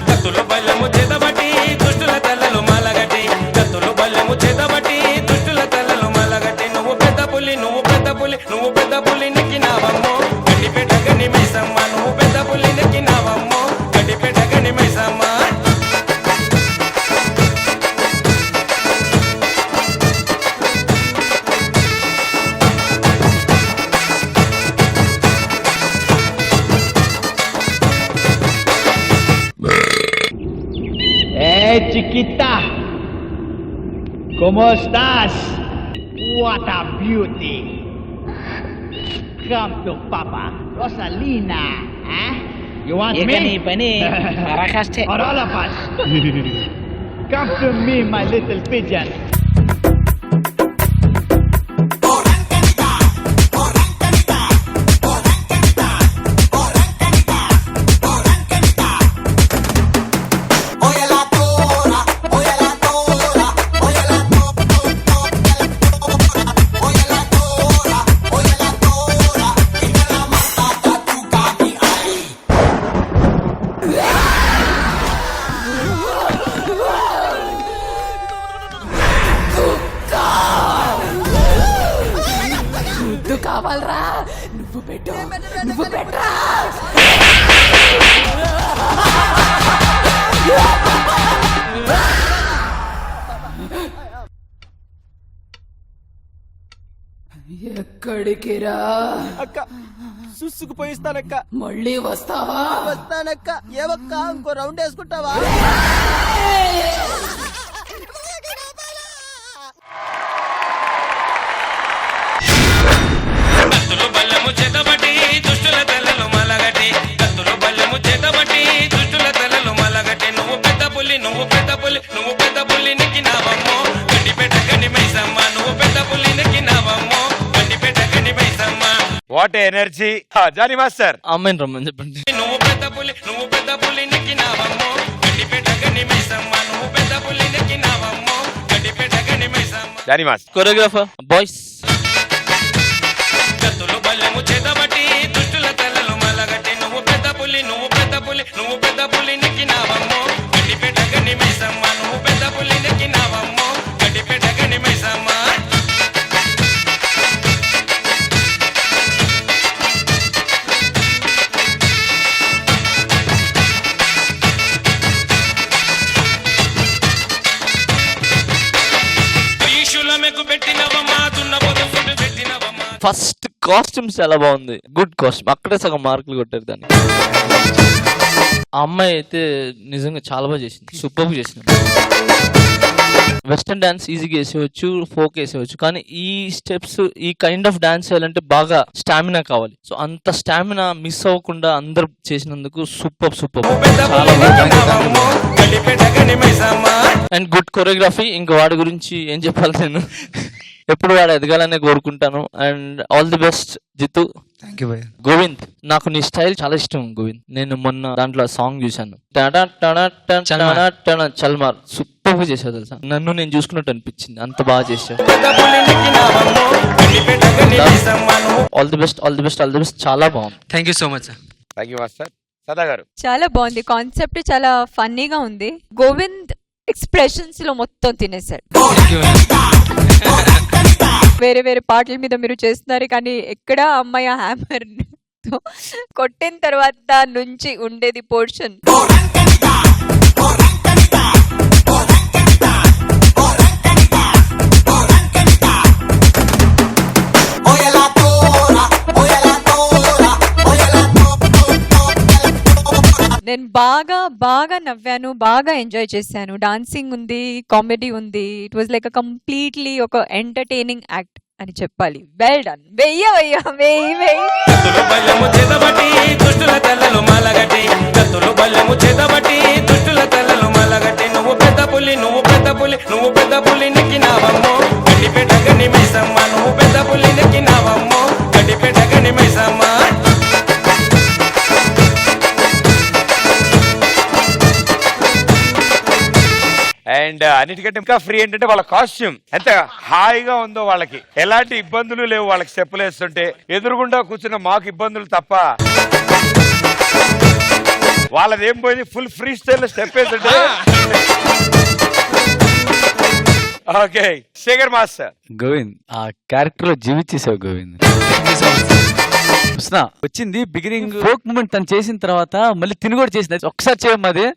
కత్తుల బల్లము చేతబట్టి దుష్టుల తలలు మలగట్టి కత్తుల బల్లము చేతబట్టి దుష్టుల తలలు మలగట్టి నువ్వు పెద్ద పులి నువ్వు పెద్ద పులి నువ్వు పెద్ద పులి నెక్కినావమ్మో గడ్డిపేట గని మైసమ్మ నువ్వు పెద్ద పులి నెక్కినావమ్మో గడ్డిపేట గని Maisamma
Chiquita, ¿cómo estás? What a beauty. Come to Papa, Rosalina. You want me? For all of us. Come to me, my little pigeon.
ఎక్కడికి రా
అక్క సుసుకు పోయిస్తానక్క.
మళ్ళీ వస్తావా?
వస్తానక్క. ఏవక్క ఇంకో రౌండ్ వేసుకుంటావా?
కత్తులు బల్లెము చేతబట్టి దుష్టుల తలలు మలగటి, కత్తులు బల్లెము చేతబట్టి దుష్టుల తలలు మలగటి. నువ్వు పెద్ద పులి, నువ్వు పెద్ద పులి, నువ్వు పెద్ద పులి నెక్కినావమ్మో గండిపేట గండి మైసమ్మ. నువ్వు పెద్ద పులి నెక్కినావమ్మో Gandipet Gandi Maisamma.
What energy. Jani master
అమ్మాయిని రమ్మని చెప్పండి.
నువ్వు పెద్ద పులి, నువ్వు పెద్ద పులి నెక్కినావమ్మో గండిపేట గండి మైసమ్మ. నువ్వు పెద్ద పులి నెక్కినావమ్మో Gandipet Gandi Maisamma.
Jani master
choreographer boys.
కత్తులు బల్లెము చేతబట్టి దుష్టుల తలలు మలగట్టి. నువ్వు పెద్ద పులి, నువ్వు పెద్ద పులి, నువ్వు పెద్ద పులి నెక్కినావమ్మో గండిపేట గండి మైసమ్మ. నువ్వు పెద్ద పులి నెక్కినావమ్మో గండిపేట గండి మైసమ్మ. త్రిశూలమెకు పెట్టినవమ్మా, దున్నపోతు ఫుడ్ పెట్టినవమ్మా.
ఫస్ట్ కాస్ట్యూమ్స్ చాలా బాగుంది. Good costume. అక్కడే సగం మార్కులు కొట్టారు దాన్ని. ఆ అమ్మాయి అయితే నిజంగా చాలా బాగా చేసింది. సూపర్ చేసింది. వెస్టర్న్ డాన్స్ ఈజీగా వేసేవచ్చు, ఫోక్ వేసేవచ్చు, కానీ ఈ స్టెప్స్, ఈ కైండ్ ఆఫ్ డాన్స్ చేయాలంటే బాగా స్టామినా కావాలి. సో అంత స్టామినా మిస్ అవ్వకుండా అందరు చేసినందుకు super super. And good choreography. ఇంకా వాడి గురించి ఏం చెప్పాలి నేను. ఎప్పుడు వాడు ఎదగాలనే కోరుకుంటాను. And all the best Jitu.
Thank you భయ్య.
గోవింద్, నాకు నీ స్టైల్ చాలా ఇష్టం గోవింద్. నేను మొన్న దాంట్లో సాంగ్ చూశాను, చల్మార్. సూపర్ గా చేసావు తెలుసా. నన్ను నేను చూసుకున్నట్టు అనిపించింది, అంత బాగా చేసావు. All the best, all the best, all the best. చాలా బాగుంది.
Thank you so much sir.
Thank you master. సదా గారు
చాలా బాగుంది. కాన్సెప్ట్ చాలా ఫన్నీగా ఉంది. గోవింద్ ఎక్స్ప్రెషన్స్ లో మొత్తం తినేశాడు. వేరే వేరే పాటల మీద మీరు చేస్తున్నారు, కానీ ఎక్కడ అమ్మాయి హ్యామర్ కొట్టిన తర్వాత నుంచి ఉండేది పోర్షన్. నేను బాగా బాగా నవ్వాను, బాగా ఎంజాయ్ చేశాను. డాన్సింగ్ ఉంది, కామెడీ ఉంది. ఇట్ వాజ్ లైక్ కంప్లీట్లీ ఒక ఎంటర్టైనింగ్ యాక్ట్ అని చెప్పాలి. Well done. వెయ్యి వెయ్యి వెయ్యి వెయ్యి.
కత్తులు బల్లెము చేతబట్టి దుష్టుల తలలు మలగటి, కత్తులు బల్లెము చేతబట్టి దుష్టుల తలలు మలగటి. నువ్వు పెద్ద పులి, నువ్వు పెద్ద పులి, నువ్వు పెద్ద పులి నెక్కినావమ్మో గండిపేట గండి మైసమ్మ. నువ్వు పెద్ద పులి నెక్కినావమ్మో గండిపేట గండి మైసమ్మ.
అండ్ అన్నిటికంటే ఇంకా ఫ్రీ ఏంటంటే వాళ్ళ కాస్ట్యూమ్ ఎంత హాయిగా ఉందో. వాళ్ళకి ఎలాంటి ఇబ్బందులు లేవు. వాళ్ళకి స్టెప్పులు వేస్తుంటే ఎదురుగుండా కూర్చున్న మాకు ఇబ్బందులు తప్ప వాళ్ళది ఏం పోయింది. ఫుల్ ఫ్రీ స్టైల్ స్టెప్ వేస్తుంటే. Okay Shekhar master.
గోవింద్, ఆ క్యారెక్టర్ లో జీవించేసావు గోవింద్. వచ్చింది బిగినింగ్ ఫోక్ మూమెంట్ తను చేసిన తర్వాత మళ్ళీ తిని కూడా చేసింది. ఒకసారి చేయమ్మా అది.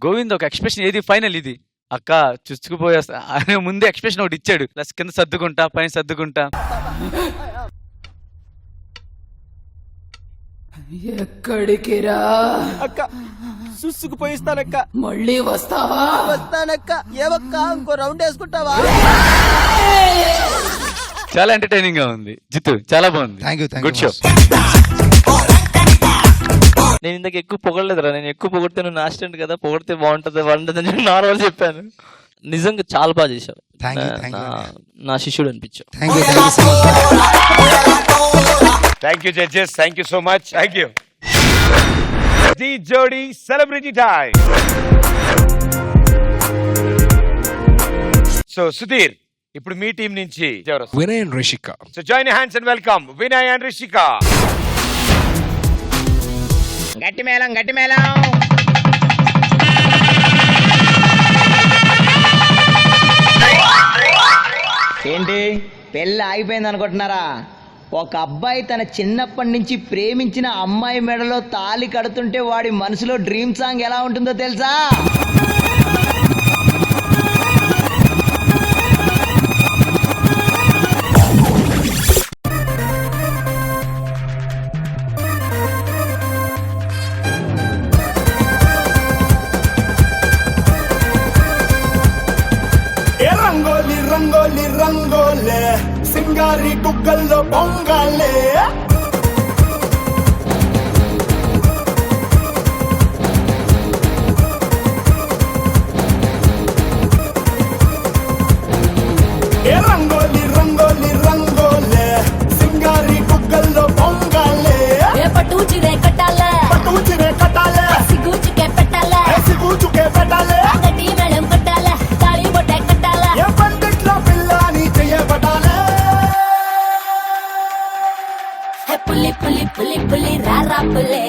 గోవింద్ ఒక ఎక్స్ప్రెషన్ ఏది ఫైనల్ ఇది అక్క చుచ్చుకుపోయేస్తా అనే ముందే ఎక్స్ప్రెషన్ ఒకటి ఇచ్చాడు. ప్లస్ కింద సర్దుకుంటా పైన సర్దుకుంటా.
ఎక్కడికి రా
అక్క సుసుకు పోయిస్తానక్క.
మళ్ళీ వస్తావా?
వస్తానక్క. ఏవక్క ఇంకో రౌండ్ వేసుకుంటావా?
చాలా ఎంటర్టైనింగ్ గా ఉంది జితు. చాలా బాగుంది. Good show.
నేను ఇందాక ఎక్కువ పొగడలేదురా. నేను ఎక్కువ పొగిడితే నువ్వు నా అసిస్టెంట్ కదా, పొగిడితే బాగుంటుంది బాగుంటుంది అని నార్మల్ చెప్పాను. నిజంగా చాలా బాగా చేశావు. నా శిష్యుడు అనిపించావు.
Thank you judges. Thank you so much. Thank you. Dhee Jodi celebrity time. So Sudheer, ఇప్పుడు మీ టీం నుంచి
Vinay and Rishika.
So join hands and welcome Vinay and Rishika.
గట్టి మేళం గట్టి మేళం. ఏంటి పెళ్ళి ఆగిపోయింది అనుకుంటున్నారా? ఒక అబ్బాయి తన చిన్నప్పటి నుంచి ప్రేమించిన అమ్మాయి మెడలో తాళి కడుతుంటే వాడి మనసులో డ్రీమ్ సాంగ్ ఎలా ఉంటుందో తెలుసా?
రంగోలి రంగోలి రంగోలే సింగారి గుగ్గల్లో పొంగాలే. రంగోలి రంగోలి రంగోలే సింగారి గుగ్గల్లో పొంగాలే.
పట్టుచిరే కట్టాలే
పట్టుచిరే కట్టాలే
సిగుచుకే పెట్టాలే
సిగుచుకే పెట్టాలే
గట్టి మేళం కట్టాలే తాళి బొట్టే కట్టాలే
ఏ పందిట్లో పిల్లని చేయబడాలే.
పులి పులి పులి పులి రారా పులే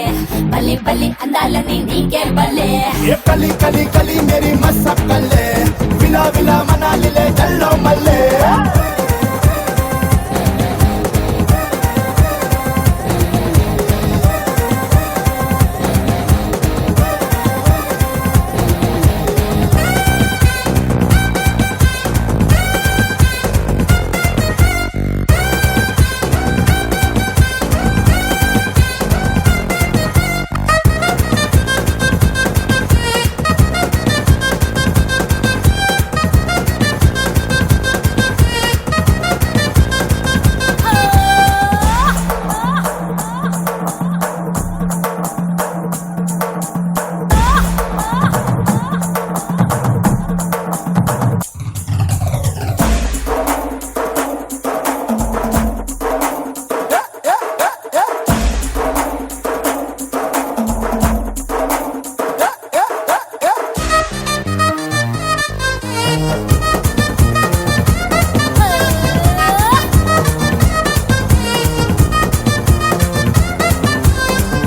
బలి బలి అందాలని నీకే బలే.
ఏ కలి కలి కలి మేరీ మసక్కలే విలా విలా మనాలిలే చల్లో మల్లే.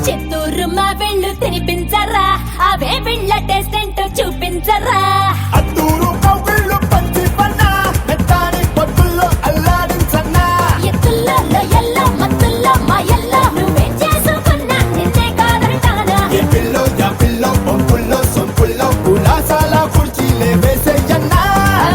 చిత్తూరు మా వెళ్ళు తినిపించరా అవే వెళ్ళ టేస్ట్ ఏంటో చూపించరా.
అత్తూరు కవ్విళ్ళు పంచి పన్నా మెత్తాని పొద్దుల్లో అల్లాడించన్నా.
ఎత్తుల్లో లొయల్లో మత్తుల్లో మాయల్లో నువ్వేం చేసుకున్నా నిన్నే కాదంటానా.
ఏ పిల్లో యా పిల్లో పంపుల్లో సొంపుల్లో కులాసాల కుర్చీలే వేసేయన్నా.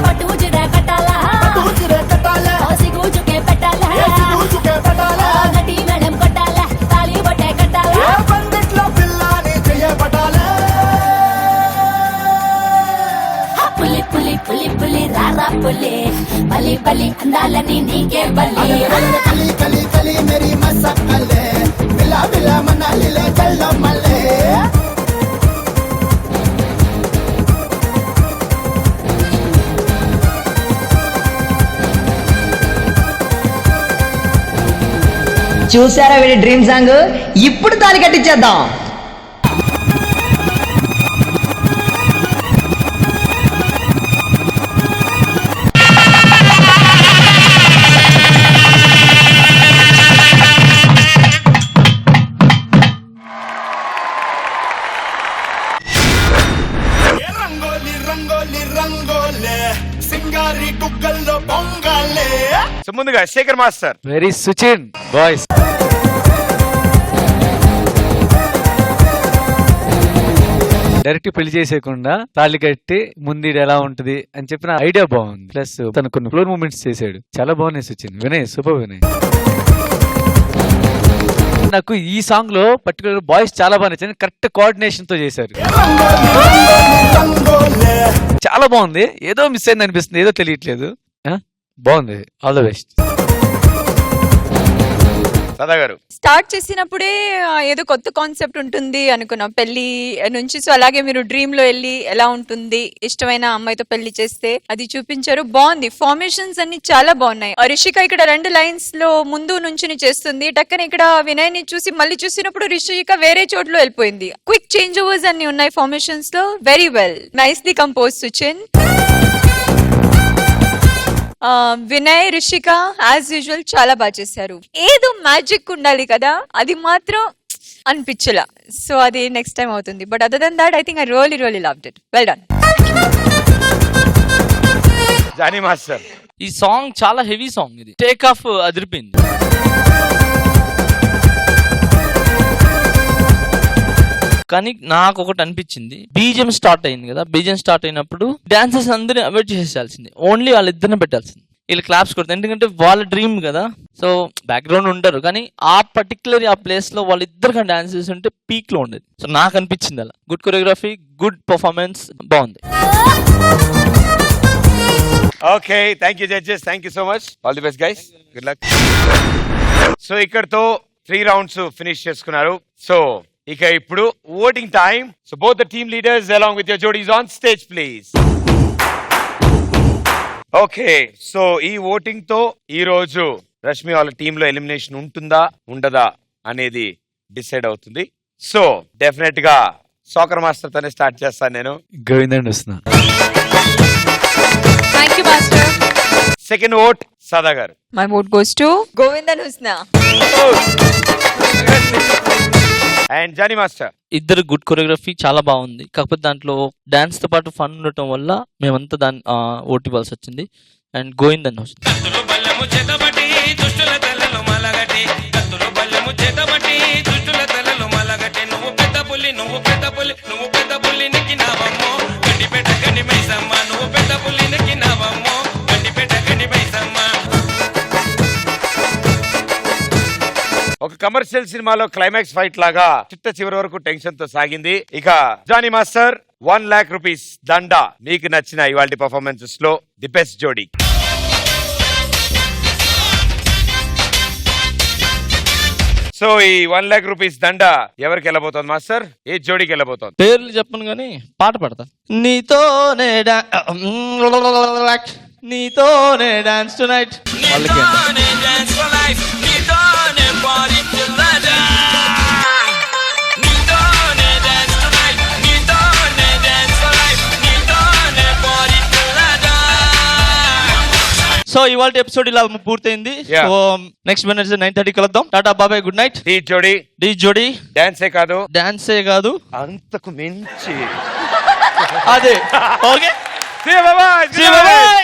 పట్టుచిరే కట్టాలా
పట్టుచిరే కట్టాలే
సిగుచుకే పెట్టాలా
సిగుచుకే పెట్టాలే
గట్టి మేళం కట్టాలా తాళి బొట్టే కట్టాలా.
ఏ పందిట్లో పిల్లని చేయబడాలే.
పులి పులి పులి పులి రారా పులి బలి బలి అందాలని నీకే బలి.
కలి కలి కలి మేరీ మసక్కలే విలా విలా మనాలిలే చల్లో మల్లే.
చూసారా వీడి డ్రీమ్ సాంగ్? ఇప్పుడు తాళి కట్టించేద్దాం.
రంగోలి రంగోలి రంగోలే సింగారి గుగ్గల్లో పొంగాలే.
సో ముందుగా శేఖర్ మాస్టర్.
వెరీ సుచిన్ బాయ్స్. డైరెక్ట్ పెళ్లి చేసేయకుండా తాళి కట్టి ముందు ఎలా ఉంటది అని చెప్పిన ఐడియా బాగుంది. ప్లస్ తను కొన్ని ఫ్లోర్ మూమెంట్స్ చేశాడు, చాలా బాగున్నాయి సుచిన్. వినయ్ సూపర్ వినయ్. నాకు ఈ సాంగ్ లో పర్టికులర్ బాయ్స్ చాలా బాగా నచ్చింది. కరెక్ట్ కోఆర్డినేషన్ తో చేశారు, చాలా బాగుంది. ఏదో మిస్ అయింది అనిపిస్తుంది, ఏదో తెలియట్లేదు. బాగుంది. All the best.
సదా గారు.
స్టార్ట్ చేసినప్పుడే ఏదో కొత్త కాన్సెప్ట్ ఉంటుంది అనుకున్నాం పెళ్లి నుంచి. సో అలాగే మీరు డ్రీమ్ లో వెళ్ళి ఎలా ఉంటుంది ఇష్టమైన అమ్మాయితో పెళ్లి చేస్తే అది చూపించారు. బాగుంది. ఫార్మేషన్స్ అన్ని చాలా బాగున్నాయి. రిషిక ఇక్కడ 2 లైన్స్ లో ముందు నుంచి చేస్తుంది. టక్కన ఇక్కడ వినయ్ ని చూసి మళ్ళీ చూసినప్పుడు రిషిక వేరే చోట్లో వెళ్ళిపోయింది. క్విక్ చేంజ్ ఓవర్స్ అన్ని ఉన్నాయి ఫార్మేషన్స్ లో. వెరీ వెల్, నైస్లీ కంపోజ్ సుచిన్. వినయ్ రిషిక యాజ్ యూజువల్ చాలా బాగా చేశారు. ఏదో మ్యాజిక్ ఉండాలి కదా, అది మాత్రం అనిపించలా. సో అది నెక్స్ట్ టైం అవుతుంది. But other then that I think I really loved it. Well done.
Jani master,
ఈ సాంగ్ చాలా హెవీ సాంగ్. ఇది టేక్ ఆఫ్ అదిరిపోయింది. కానీ నాకు ఒకటి అనిపించింది, బీజిఎం స్టార్ట్ అయింది కదా, బీజిఎం స్టార్ట్ అయినప్పుడు డాన్సర్స్ అందరినీ అవాయిడ్ చేసేయాల్సింది, ఓన్లీ వాళ్ళిద్దరిని పెట్టాల్సింది. వీళ్ళు క్లాప్స్ కొడతారు ఎందుకంటే వాళ్ళ డ్రీమ్ కదా. సో బ్యాక్గ్రౌండ్ ఉంటారు కానీ ఆ పర్టికులర్ ఆ ప్లేస్ లో వాళ్ళిద్దరు కానీ డాన్స్ చేసి ఉంటే పీక్ లో ఉండేది. సో నాకు అనిపించింది అలా. గుడ్ కొరియోగ్రఫీ, గుడ్ పర్ఫార్మెన్స్, బాగుంది.
Okay, thank you judges, thank you so much. All the best guys, good luck. So ఇక్కడతో 3 rounds ఫినిష్ చేసుకున్నారు. సో ఇక ఇప్పుడు voting time. So both the team leaders along with your జోడీస్ on stage please. Okay, so ఈ voting తో ఈ రోజు రష్మి వాళ్ళ team లో ఎలిమినేషన్ ఉంటుందా ఉండదా అనేది డిసైడ్ అవుతుంది. సో డెఫినెట్ గా సాకర్ మాస్టర్ తోనే స్టార్ట్ చేస్తాను నేను.
గోవిందండి వస్తున్నా.
Thank you master.
Second vote Sada గారు.
My vote goes to Govindan Husna.
And Jani master.
ఇద్దరు గుడ్ కొరియోగ్రఫీ చాలా బాగుంది. కాకపోతే దాంట్లో డాన్స్ తో పాటు ఫన్ ఉండటం వల్ల మేమంతా దాన్ని ఓటు ఇవ్వాల్సి వచ్చింది. అండ్ గోవిందన్ వస్తుంది.
కత్తులు బల్లెము చేతబట్టి దుష్టుల తలలు మలగటి, కత్తులు బల్లెము చేతబట్టి దుష్టుల తలలు మలగటి. నువ్వు పెద్ద పులి, నువ్వు పెద్ద పులి, నువ్వు పెద్ద పులి నెక్కినావమ్మో, గండిపేట గండి మైసమ్మ. నువ్వు పెద్ద పులి నెక్కినావమ్మో, గండిపేట గండి మైసమ్మ.
ఒక కమర్షియల్ సినిమాలో క్లైమాక్స్ ఫైట్ లాగా చిట్ట చివరి వరకు టెన్షన్ తో సాగింది. ఇక జానీ మాస్టర్ 1 lakh rupees దండా. మీకు నచ్చిన ఇవాళ పర్ఫార్మెన్సెస్ లో ది బెస్ట్ జోడీ. సో ఈ 1 lakh rupees దండా ఎవరికి వెళ్ళబోతోంది మాస్టర్? ఏ జోడీకి వెళ్ళబోతోంది?
పేర్లు చెప్పను కానీ పాట పాడతా. నీతోనే నీతోనే డాన్స్ టు నైట్.
నీతోనే డాన్స్ ఫర్ లైఫ్, నీతోనే పార్టీ టిల్ ద డే. నీతోనే డాన్స్ టు నైట్, నీతోనే డాన్స్ ఫర్ లైఫ్, నీతోనే party till the day.
So ఇవాళ ఎపిసోడ్ ఇలా పూర్తయింది.
Yeah.
సో నెక్స్ట్ వెడ్నెస్డే 9:30 కలుద్దాం. టాటా బాబాయ్, గుడ్ నైట్.
ది జోడీ,
డి జోడీ
డాన్సే కాదు,
డాన్సే కాదు
అంతకు మించి.
అదే. Okay,
See you, bye-bye.
See you, bye-bye.